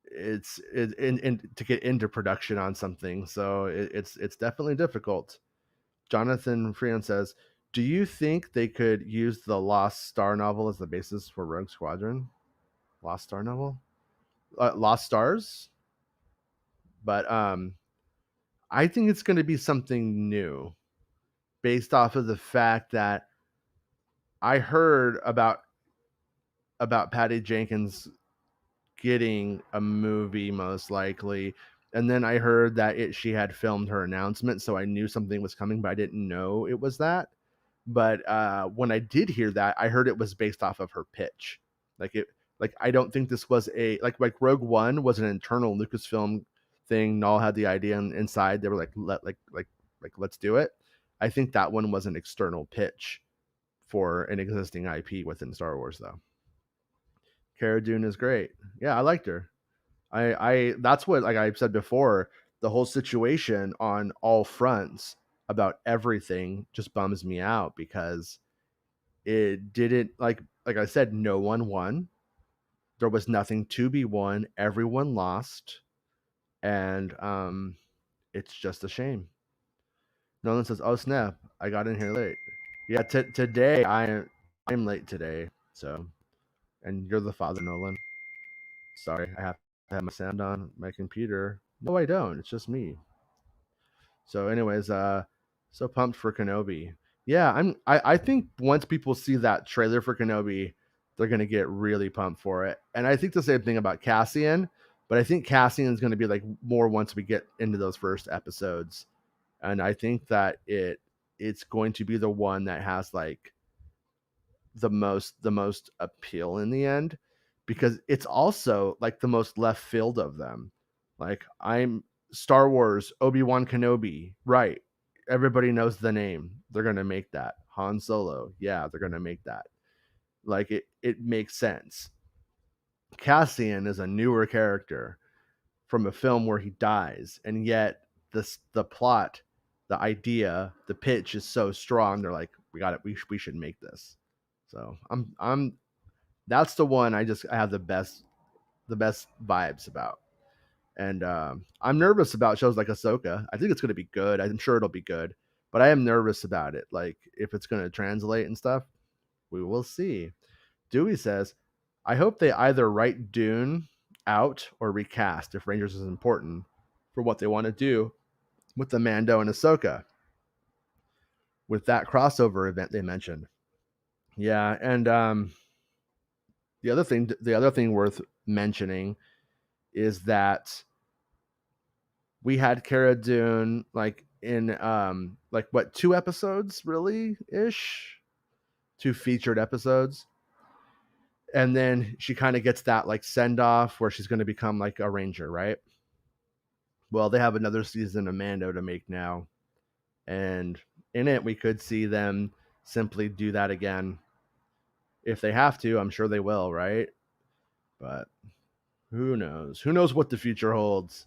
It's to get into production on something, so it's definitely difficult. Jonathan Freon says, do you think they could use the Lost Star novel as the basis for Rogue Squadron? Lost Star novel? Lost Stars? But I think it's going to be something new based off of the fact that I heard about Patty Jenkins getting a movie most likely, and then I heard that she had filmed her announcement, so I knew something was coming, but I didn't know it was that. But when I did hear that, I heard it was based off of her pitch. Like I don't think this was like Rogue One was an internal Lucasfilm thing. Null had the idea inside. They were like, let's do it. I think that one was an external pitch for an existing IP within Star Wars, though. Cara Dune is great. Yeah, I liked her. I that's what, like I said before, the whole situation on all fronts about everything just bums me out because it didn't, like I said, no one won. There was nothing to be won. Everyone lost, and it's just a shame. Nolan says, "Oh snap! I got in here late." Yeah, today I'm late today. So, and you're the father, Nolan. Sorry, I have to have my sound on my computer. No, I don't. It's just me. So, anyways, so pumped for Kenobi. Yeah, I think once people see that trailer for Kenobi, they're gonna get really pumped for it. And I think the same thing about Cassian, but I think Cassian's gonna be like more once we get into those first episodes. And I think that it's going to be the one that has like the most appeal in the end, because it's also like the most left field of them. Like, I'm Star Wars, Obi-Wan Kenobi, right? everybody knows the name. They're going to make that. Han Solo. Yeah, they're going to make that. Like it makes sense. Cassian is a newer character from a film where he dies, and yet the plot, the idea, the pitch is so strong. They're like, we got it. We should make this. So I'm that's the one I have the best vibes about. And I'm nervous about shows like Ahsoka. I think it's going to be good. I'm sure it'll be good, but I am nervous about it. Like if it's going to translate and stuff, we will see. Dewey says, I hope they either write Dune out or recast if Rangers is important for what they want to do with the Mando and Ahsoka with that crossover event they mentioned. Yeah, and the other thing worth mentioning is that we had Cara Dune like in like what 2 episodes really ish, 2 featured episodes, and then she kind of gets that like send off where she's going to become like a ranger, right? Well, they have another season of Mando to make now, and in it we could see them simply do that again if they have to. I'm sure they will, right? But who knows? Who knows what the future holds?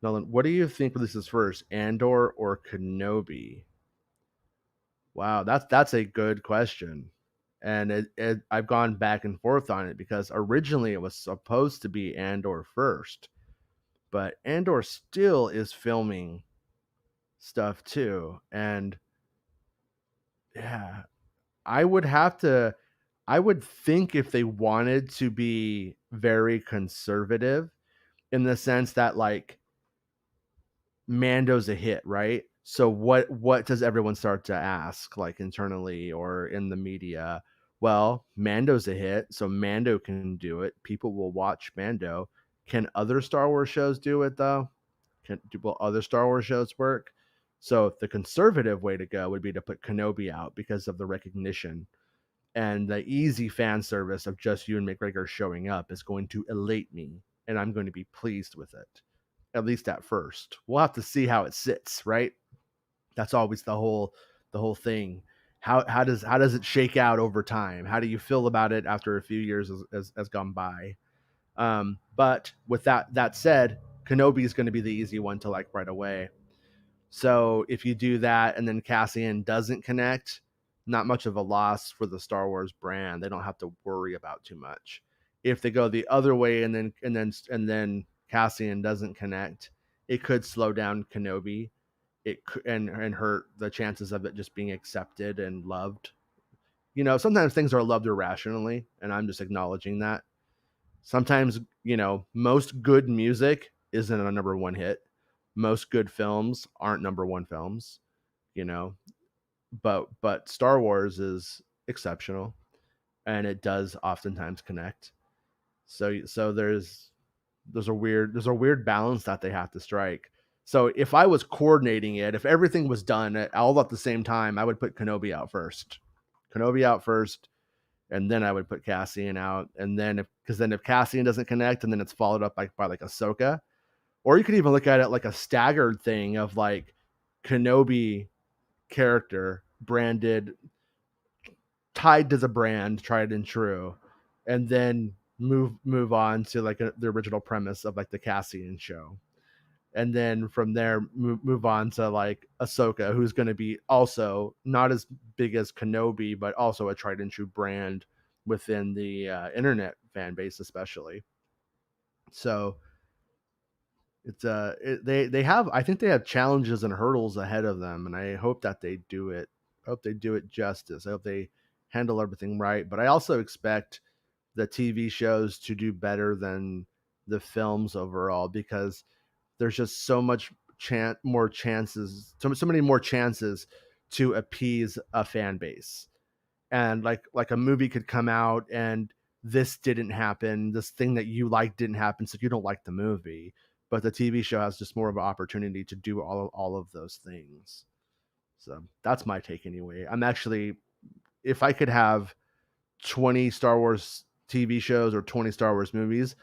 Nolan, what do you think releases first, Andor or Kenobi? Wow, that's a good question, and I've gone back and forth on it because originally it was supposed to be Andor first, but Andor still is filming stuff too, and yeah, I would have to. I would think if they wanted to be very conservative in the sense that like Mando's a hit, right? So what does everyone start to ask like internally or in the media? Well, Mando's a hit, so Mando can do it. People will watch Mando. Can other Star Wars shows do it though? Will other Star Wars shows work? So the conservative way to go would be to put Kenobi out because of the recognition and the easy fan service of just Ewan McGregor showing up is going to elate me, and I'm going to be pleased with it, at least at first. We'll have to see how it sits, right? That's always the whole thing. How does it shake out over time? How do you feel about it after a few years has gone by? But with that said, Kenobi is going to be the easy one to like right away. So if you do that and then Cassian doesn't connect, not much of a loss for the Star Wars brand. They don't have to worry about too much. If they go the other way and then Cassian doesn't connect, it could slow down Kenobi. It could, and hurt the chances of it just being accepted and loved. You know, sometimes things are loved irrationally, and I'm just acknowledging that. Sometimes, you know, most good music isn't a number one hit. Most good films aren't number one films, you know. But Star Wars is exceptional, and it does oftentimes connect. So there's a weird balance that they have to strike. So if I was coordinating it, if everything was done all at the same time, I would put Kenobi out first. Kenobi out first, and then I would put Cassian out. And then if Cassian doesn't connect, and then it's followed up by like Ahsoka, or you could even look at it like a staggered thing of like Kenobi character branded, tied to the brand, tried and true, and then move on to like the original premise of like the Cassian show, and then from there move on to like Ahsoka, who's going to be also not as big as Kenobi, but also a tried and true brand within the internet fan base, especially. So it's they have, I think they have challenges and hurdles ahead of them, and I hope that they do it. I hope they do it justice. I hope they handle everything right. But I also expect the TV shows to do better than the films overall, because there's just so much more chances, so many more chances to appease a fan base. And like a movie could come out and this didn't happen, this thing that you like didn't happen, so you don't like the movie. But the TV show has just more of an opportunity to do all of those things. So that's my take anyway. I'm actually, if I could have 20 Star Wars TV shows or 20 Star Wars movies,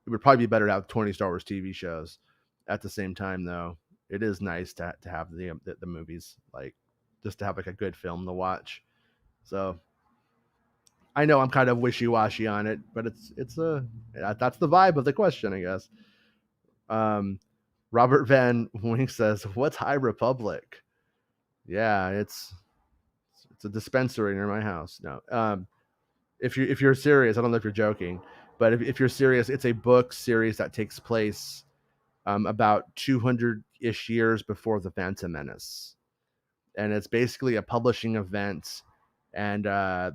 it would probably be better to have 20 Star Wars TV shows at the same time, though. it is nice to have the movies, like just to have like a good film to watch. So I know I'm kind of wishy washy on it, but it's a that's the vibe of the question, I guess. Um, Robert Van Wink says, "What's High Republic?" Yeah, it's a dispensary near my house. No, if you're serious, I don't know if you're joking, but if you're serious, it's a book series that takes place about 200 ish years before the Phantom Menace, and it's basically a publishing event, and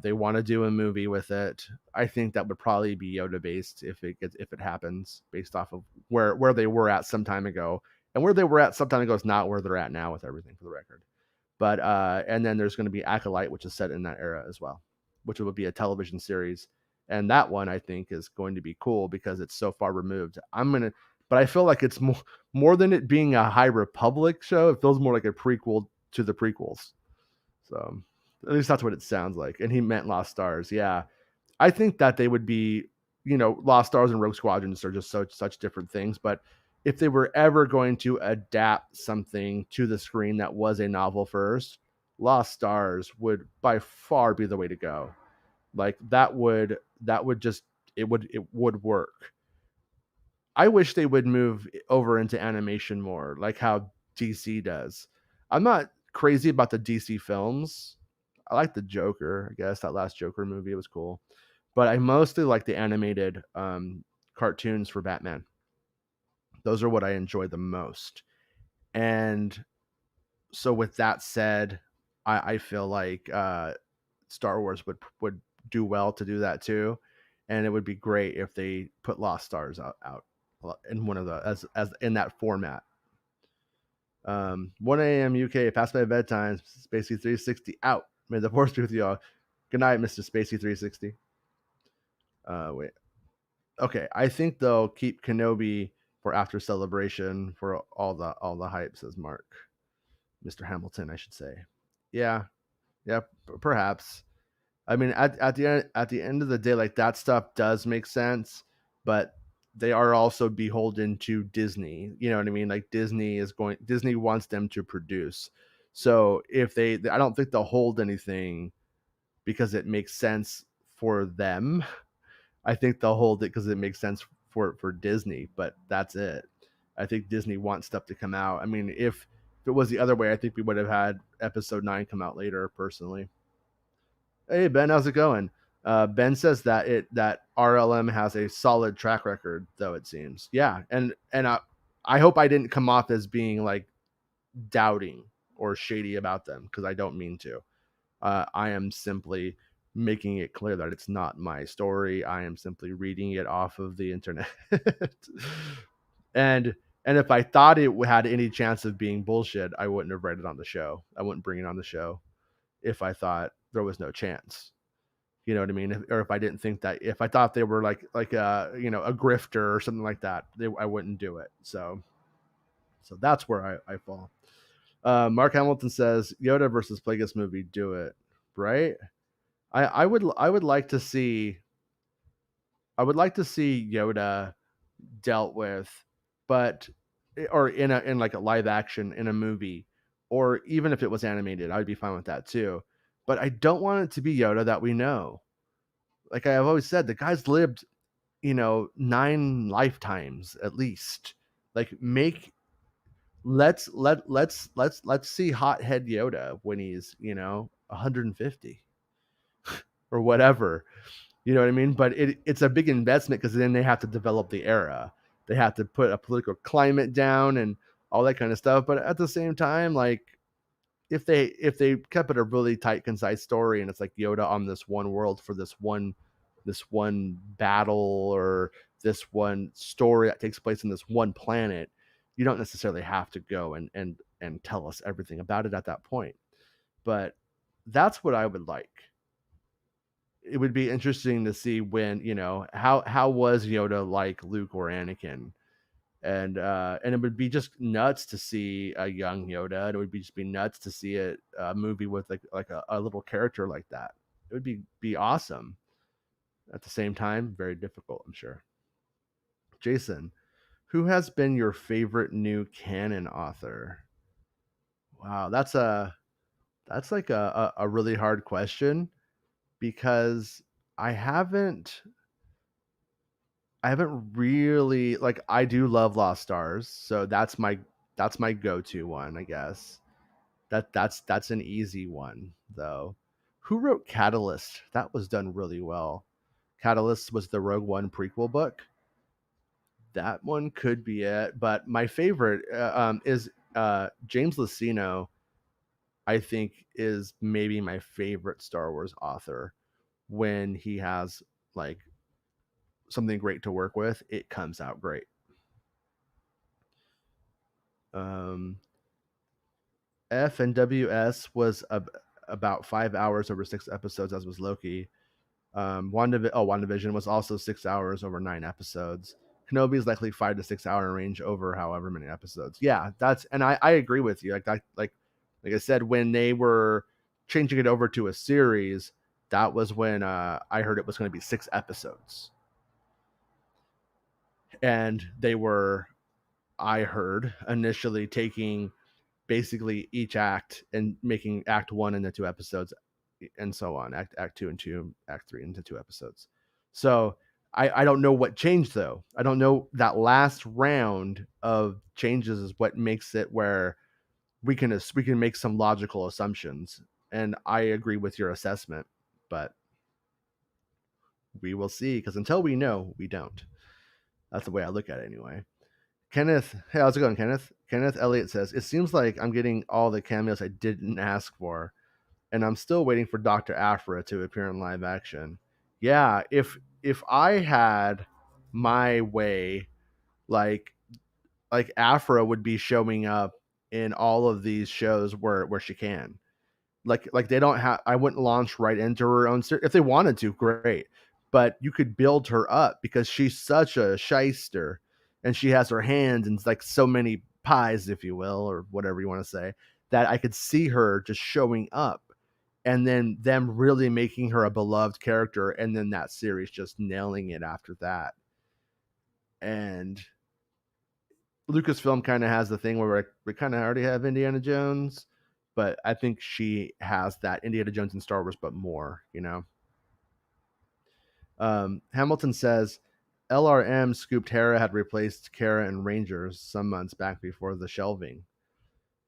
they want to do a movie with it. I think that would probably be Yoda based if it happens, based off of where they were at some time ago, and where they were at some time ago is not where they're at now with everything, for the record. But and then there's going to be Acolyte, which is set in that era as well, which would be a television series, and that one I think is going to be cool because it's so far removed. But I feel like it's more than it being a High Republic show. It feels more like a prequel to the prequels. So at least that's what it sounds like. And he meant Lost Stars. Yeah, I think that they would be, Lost Stars and Rogue Squadrons are just such different things. But if they were ever going to adapt something to the screen that was a novel first, Lost Stars would by far be the way to go. Like that would just it would work. I wish they would move over into animation more, like how DC does. I'm not crazy about the DC films. I like the Joker, I guess. That last Joker movie was cool. But I mostly like the animated cartoons for Batman. Those are what I enjoy the most. And so with that said, I feel like Star Wars would do well to do that too. And it would be great if they put Lost Stars out in one of the as in that format. 1 a.m. UK, past my bedtime. Spacey 360 out. May the force be with you all. Good night, Mr. Spacey 360. Wait. Okay, I think they'll keep Kenobi for after celebration for all the hype, says Mark. Mr. Hamilton, I should say. Yeah, yeah, perhaps. I mean, at the end of the day, like that stuff does make sense, but they are also beholden to Disney. You know what I mean? Like Disney wants them to produce. So if I don't think they'll hold anything because it makes sense for them. I think they'll hold it because it makes sense for Disney, but that's it. I think Disney wants stuff to come out. I mean, if it was the other way, I think we would have had Episode 9 come out later. Personally, hey Ben, how's it going? Ben says that RLM has a solid track record, though it seems. Yeah, and I hope I didn't come off as being like doubting or shady about them because I don't mean to. I am simply making it clear that it's not my story. I am simply reading it off of the internet. and and if I thought it had any chance of being bullshit, I wouldn't have read it on the show. I wouldn't bring it on the show if I thought there was no chance. You know what I mean? Or if I didn't think that, if I thought they were like a grifter or something like that, I wouldn't do it. So that's where I fall. Mark Hamilton says Yoda versus Plagueis movie, do it, right? I would like to see Yoda dealt with, but or in like a live action in a movie, or even if it was animated, I'd be fine with that too. But I don't want it to be Yoda that we know. Like I've always said, the guy's lived 9 lifetimes at least. Like make let's see hothead Yoda when he's 150 or whatever. You know what I mean? But it's a big investment because then they have to develop the era. They have to put a political climate down and all that kind of stuff. But at the same time, like if they kept it a really tight, concise story, and it's like Yoda on this one world for this one battle or this one story that takes place in this one planet, you don't necessarily have to go and tell us everything about it at that point. But that's what I would like. It would be interesting to see when how was Yoda like Luke or Anakin, and it would be just nuts to see a young Yoda. And it would just be nuts to see a movie with like a little character like that. It would be awesome. At the same time, very difficult, I'm sure. Jason, Who has been your favorite new canon author? Wow, that's like a really hard question because I haven't I haven't really like I do love Lost Stars, so that's my go-to one, I guess. That's an easy one though. Who wrote Catalyst? That was done really well. Catalyst was the Rogue One prequel book. That one could be it, but my favorite is James Luceno. I think is maybe my favorite Star Wars author. When he has like something great to work with, it comes out great. Um, F and WS was about 5 hours over 6 episodes, as was Loki. WandaVision was also 6 hours over 9 episodes. Kenobi is likely 5 to 6 hour range over however many episodes. Yeah, that's and I agree with you. Like I said, when they were changing it over to a series, that was when I heard it was going to be 6 episodes, and they were I heard initially taking basically each act and making act one into 2 episodes and so on, act two and two, act three into 2 episodes. So I don't know what changed though. I don't know. That last round of changes is what makes it where we can make some logical assumptions, and I agree with your assessment, but we will see, because until we know, we don't. That's the way I look at it anyway. Kenneth, hey, how's it going, Kenneth? Kenneth Elliott says, it seems like I'm getting all the cameos I didn't ask for, and I'm still waiting for Dr. Aphra to appear in live action. Yeah, if I had my way, like Aphra would be showing up in all of these shows where she can. Like they don't have, I wouldn't launch right into her own if they wanted to, great, but you could build her up because she's such a shyster, and she has her hands in like so many pies, if you will, or whatever you want to say, that I could see her just showing up, and then them really making her a beloved character, and then that series just nailing it after that. And Lucasfilm kind of has the thing where we kind of already have Indiana Jones, but I think she has that Indiana Jones and Star Wars, but more, you know. Hamilton says LRM scooped Hera had replaced Kara and Rangers some months back before the shelving.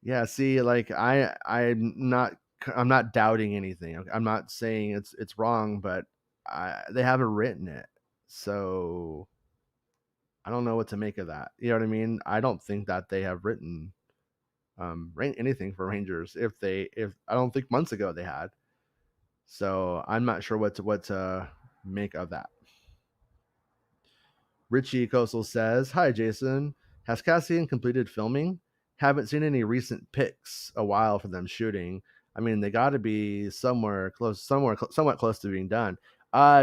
Yeah, see, like I'm not doubting anything. I'm not saying it's wrong, but they haven't written it, so I don't know what to make of that. You know what I mean? I don't think that they have written anything for Rangers. If I don't think months ago they had, so I'm not sure what to make of that. Richie Coastal says, "Hi Jason, has Cassian completed filming? Haven't seen any recent pics a while for them shooting. I mean, they got to be somewhat close to being done.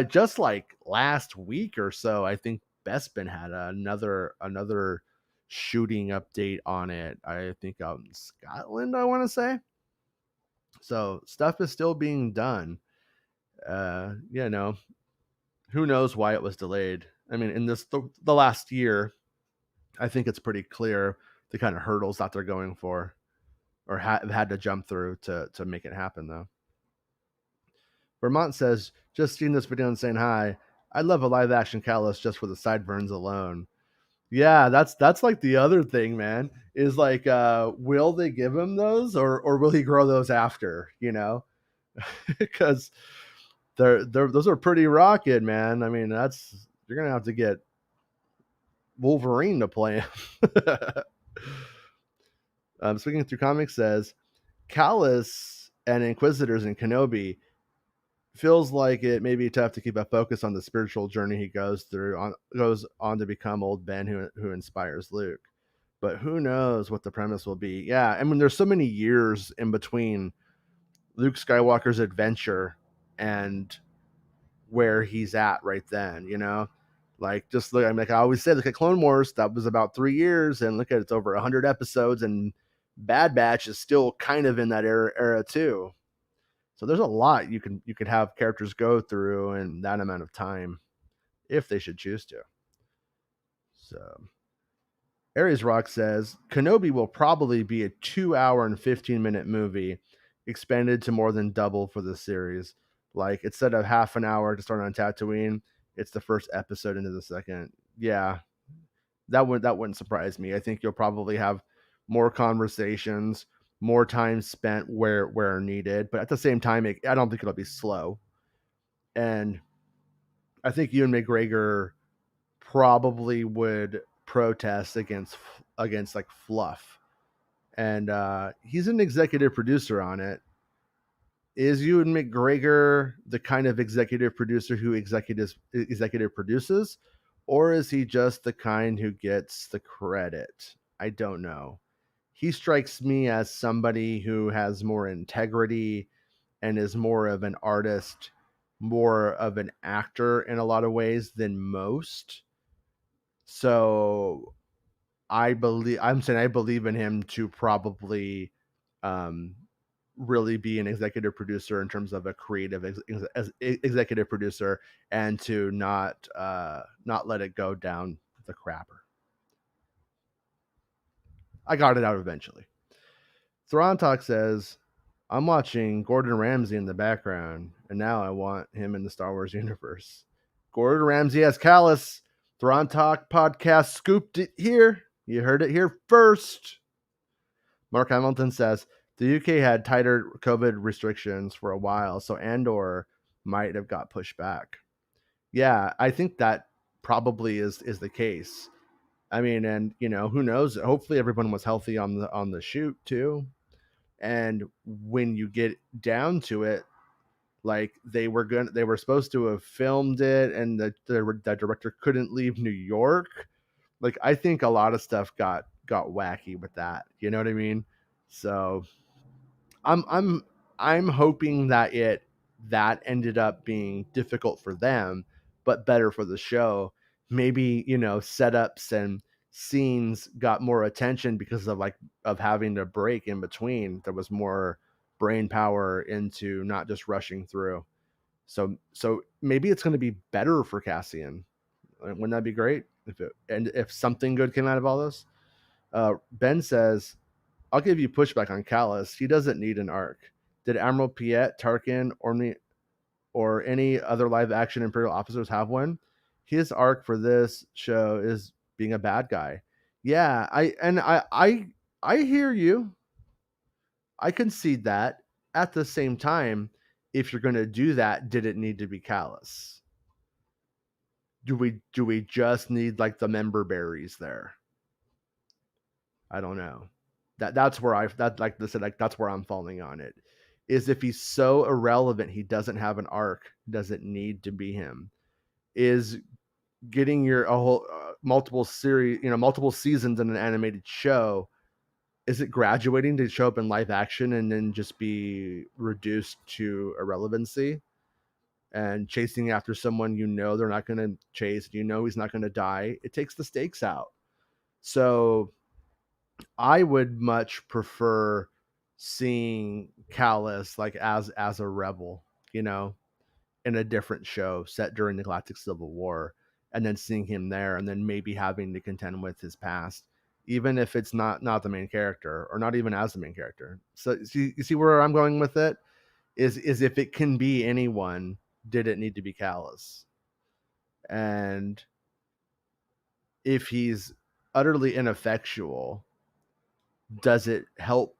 Just like last week or so, I think Bespin had another shooting update on it. I think out in Scotland, I want to say. So stuff is still being done. You know, who knows why it was delayed? I mean, in the last year, I think it's pretty clear the kind of hurdles that they're going for, or have had to jump through to make it happen, though. Vermont says, just seeing this video and saying hi. I'd love a live action Kallus just for the sideburns alone. Yeah, that's like the other thing, man. Is like, will they give him those, or will he grow those after? You know, because they're those are pretty rocket, man. I mean, you're gonna have to get Wolverine to play him. Speaking through comics says Kallus and Inquisitors in Kenobi feels like it may be tough to keep a focus on the spiritual journey he goes on to become old Ben who inspires Luke. But who knows what the premise will be? Yeah, I mean, there's so many years in between Luke Skywalker's adventure and where he's at right then, you know? Like, just look, I mean, like I always say, look at Clone Wars, that was about 3 years, and look at it's over 100 episodes, and Bad Batch is still kind of in that era too. So there's a lot you could have characters go through in that amount of time if they should choose to. So Aries Rock says Kenobi will probably be a 2-hour and 15-minute movie, expanded to more than double for the series. Like instead of half an hour to start on Tatooine, it's the first episode into the second. Yeah, that wouldn't surprise me. I think you'll probably have more conversations, more time spent where needed, but at the same time, I don't think it'll be slow. And I think Ewan McGregor probably would protest against like fluff, and he's an executive producer on it. Is Ewan McGregor the kind of executive producer who executive produces, or is he just the kind who gets the credit? I don't know. He strikes me as somebody who has more integrity and is more of an artist, more of an actor in a lot of ways than most. So I'm saying I believe in him to probably um, really be an executive producer in terms of a creative executive producer, and to not let it go down the crapper. I got it out eventually. Thrawn Talk says, I'm watching Gordon Ramsay in the background, and now I want him in the Star Wars universe. Gordon Ramsay as Kallus. Thrawn Talk podcast scooped it here. You heard it here first. Mark Hamilton says, the UK had tighter COVID restrictions for a while, so Andor might have got pushed back. Yeah, I think that probably is the case. I mean, and who knows? Hopefully, everyone was healthy on the shoot too. And when you get down to it, like they were supposed to have filmed it, and the director couldn't leave New York. Like I think a lot of stuff got wacky with that. You know what I mean? So I'm hoping that ended up being difficult for them, but better for the show. Maybe setups and scenes got more attention because of having to break in between. There was more brain power into not just rushing through. So maybe it's going to be better for Cassian. Wouldn't that be great if something good came out of all this? Ben says, I'll give you pushback on Kallus. He doesn't need an arc. Did Admiral Piet, Tarkin, or any other live action Imperial officers have one? His arc for this show is being a bad guy. Yeah, I hear you. I concede that. At the same time, if you're going to do that, did it need to be Kallus? Do we just need like the member berries there? I don't know. That's where that's where I'm falling on it. Is if he's so irrelevant, he doesn't have an arc, doesn't need to be him. Is getting your a whole multiple seasons in an animated show, is it graduating to show up in live action and then just be reduced to irrelevancy and chasing after someone they're not going to chase, he's not going to die? It takes the stakes out. So I would much prefer seeing Kallus like as a rebel, in a different show set during the Galactic Civil War, and then seeing him there, and then maybe having to contend with his past, even if it's not the main character, or not even as the main character. So you see where I'm going with it? Is if it can be anyone, did it need to be Kallus? And if he's utterly ineffectual, does it help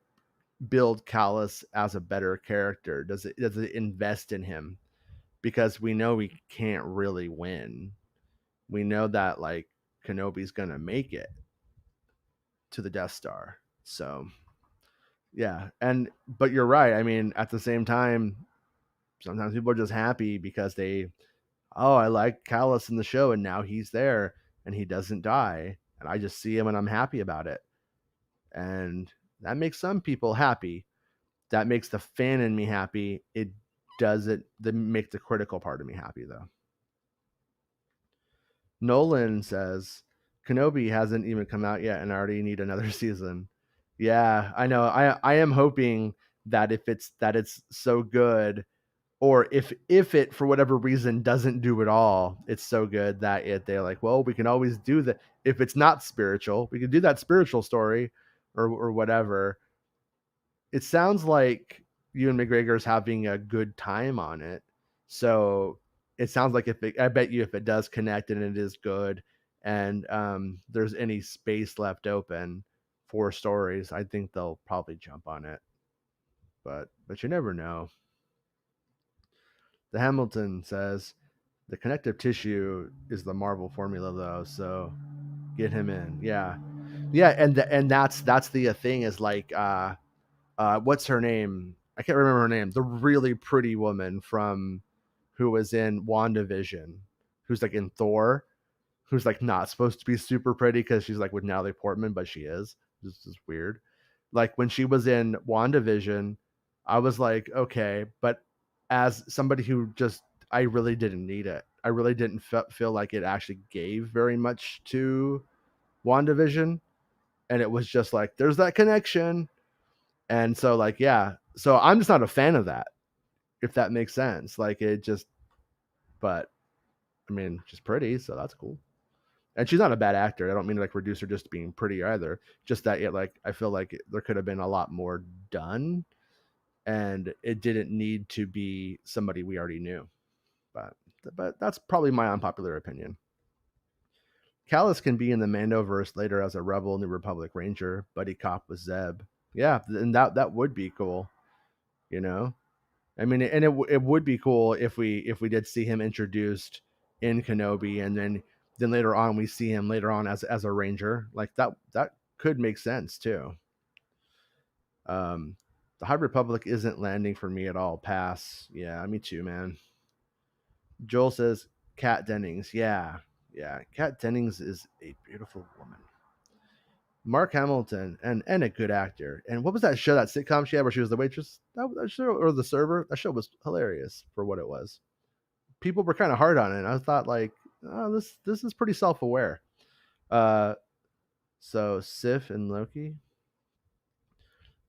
build Kallus as a better character? Does it invest in him? Because we know we can't really win. We know that like Kenobi's gonna make it to the Death Star. So yeah, but you're right. I mean, at the same time, sometimes people are just happy because I like Kallus in the show, and now he's there and he doesn't die, and I just see him and I'm happy about it. And that makes some people happy. That makes the fan in me happy. It doesn't make the critical part of me happy, though. Nolan says, Kenobi hasn't even come out yet and I already need another season. Yeah, I know. I am hoping that if it's so good, or if it for whatever reason doesn't do it all, it's so good that they're like, well, we can always do that. If it's not spiritual, we can do that spiritual story or whatever. It sounds like Ewan McGregor's having a good time on it. So it sounds like I bet you if it does connect and it is good, and there's any space left open for stories, I think they'll probably jump on it. But you never know. The Hamilton says the connective tissue is the Marvel formula, though. So get him in. Yeah, yeah, and that's the thing is like what's her name? I can't remember her name. The really pretty woman from who was in WandaVision, who's like in Thor, who's like not supposed to be super pretty because she's like with Natalie Portman, but she is. This is weird. Like when she was in WandaVision, I was like, okay, but as somebody who just I really didn't need it. I really didn't feel like it actually gave very much to WandaVision, and it was just like there's that connection, and so like yeah, so I'm just not a fan of that, if that makes sense. Like it just, but I mean, she's pretty, so that's cool. And she's not a bad actor. I don't mean to like reduce her just being pretty either. Just that, yeah, like I feel like there could have been a lot more done, and it didn't need to be somebody we already knew. But that's probably my unpopular opinion. Kallus can be in the Mandoverse later as a Rebel New Republic Ranger, buddy cop with Zeb. Yeah, and that would be cool. You know, I mean, and it would be cool if we did see him introduced in Kenobi, and then later on we see him later on as a ranger. Like that could make sense too. The High Republic isn't landing for me at all. Pass. Yeah, me too, man. Joel says Kat Dennings. Yeah, yeah. Kat Dennings is a beautiful woman. Mark Hamilton and a good actor. And what was that show, that sitcom she had where she was the waitress? That show, or the server? That show was hilarious for what it was. People were kind of hard on it. I thought like, oh, this is pretty self aware. Uh, so Sif and Loki.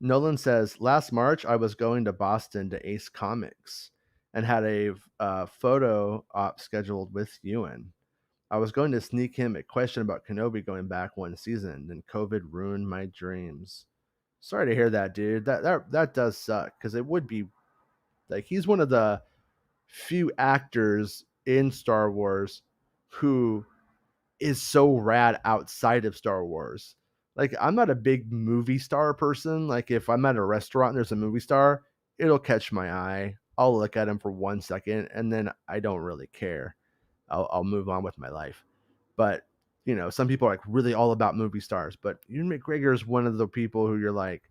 Nolan says last March I was going to Boston to Ace Comics and had a photo op scheduled with Ewan. I was going to sneak him a question about Kenobi going back one season, then COVID ruined my dreams. Sorry to hear that, dude. That does suck because it would be like he's one of the few actors in Star Wars who is so rad outside of Star Wars. Like I'm not a big movie star person. Like if I'm at a restaurant and there's a movie star, it'll catch my eye. I'll look at him for 1 second and then I don't really care. I'll move on with my life. But you know, some people are like really all about movie stars. But Ewan McGregor is one of the people who you're like,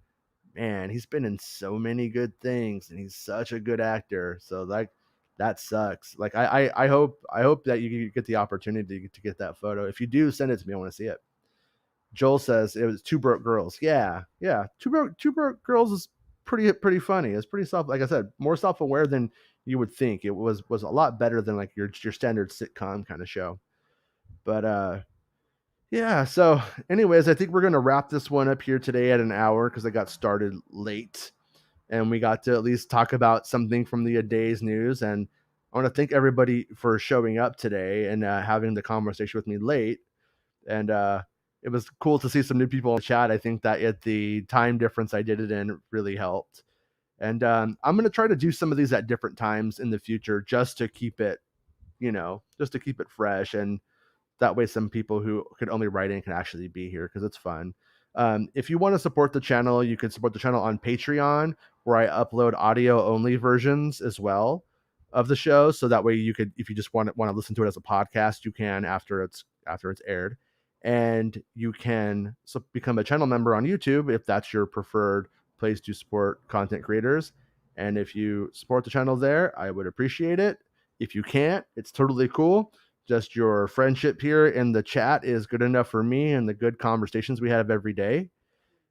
man, he's been in so many good things and he's such a good actor. So like that sucks. Like I hope that you get the opportunity to get that photo. If you do, send it to me. I want to see it. Joel says it was Two Broke Girls. Yeah, yeah. Two broke girls is pretty funny. It's pretty self, like I said, more self aware than you would think. It was a lot better than like your standard sitcom kind of show. But yeah. So, anyways, I think we're gonna wrap this one up here today at an hour because I got started late, and we got to at least talk about something from the day's news. And I want to thank everybody for showing up today and having the conversation with me late. And it was cool to see some new people in the chat. I think that at the time difference I did it in really helped. And I'm going to try to do some of these at different times in the future just to keep it, just to keep it fresh. And that way some people who could only write in can actually be here because it's fun. If you want to support the channel, you can support the channel on Patreon, where I upload audio only versions as well of the show. So that way you could, if you just want to listen to it as a podcast, you can after it's aired. And you can become a channel member on YouTube if that's your preferred place to support content creators. And if you support the channel there, I would appreciate it. If you can't, it's totally cool. Just your friendship here in the chat is good enough for me and the good conversations we have every day.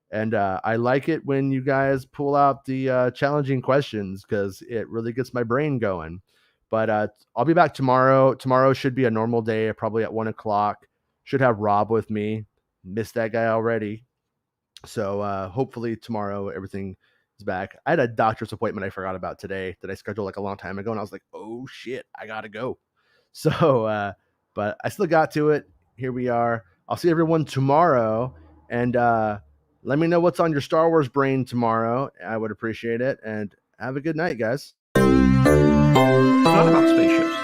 And I like it when you guys pull out the challenging questions because it really gets my brain going. But I'll be back tomorrow. Tomorrow should be a normal day, probably at 1 o'clock. Should have Rob with me. Missed that guy already. So hopefully tomorrow everything is back. I had a doctor's appointment I forgot about today that I scheduled like a long time ago, and I was like, oh shit, I gotta go. So, but I still got to it. Here we are. I'll see everyone tomorrow, and let me know what's on your Star Wars brain tomorrow. I would appreciate it, and have a good night, guys. It's not about spaceships.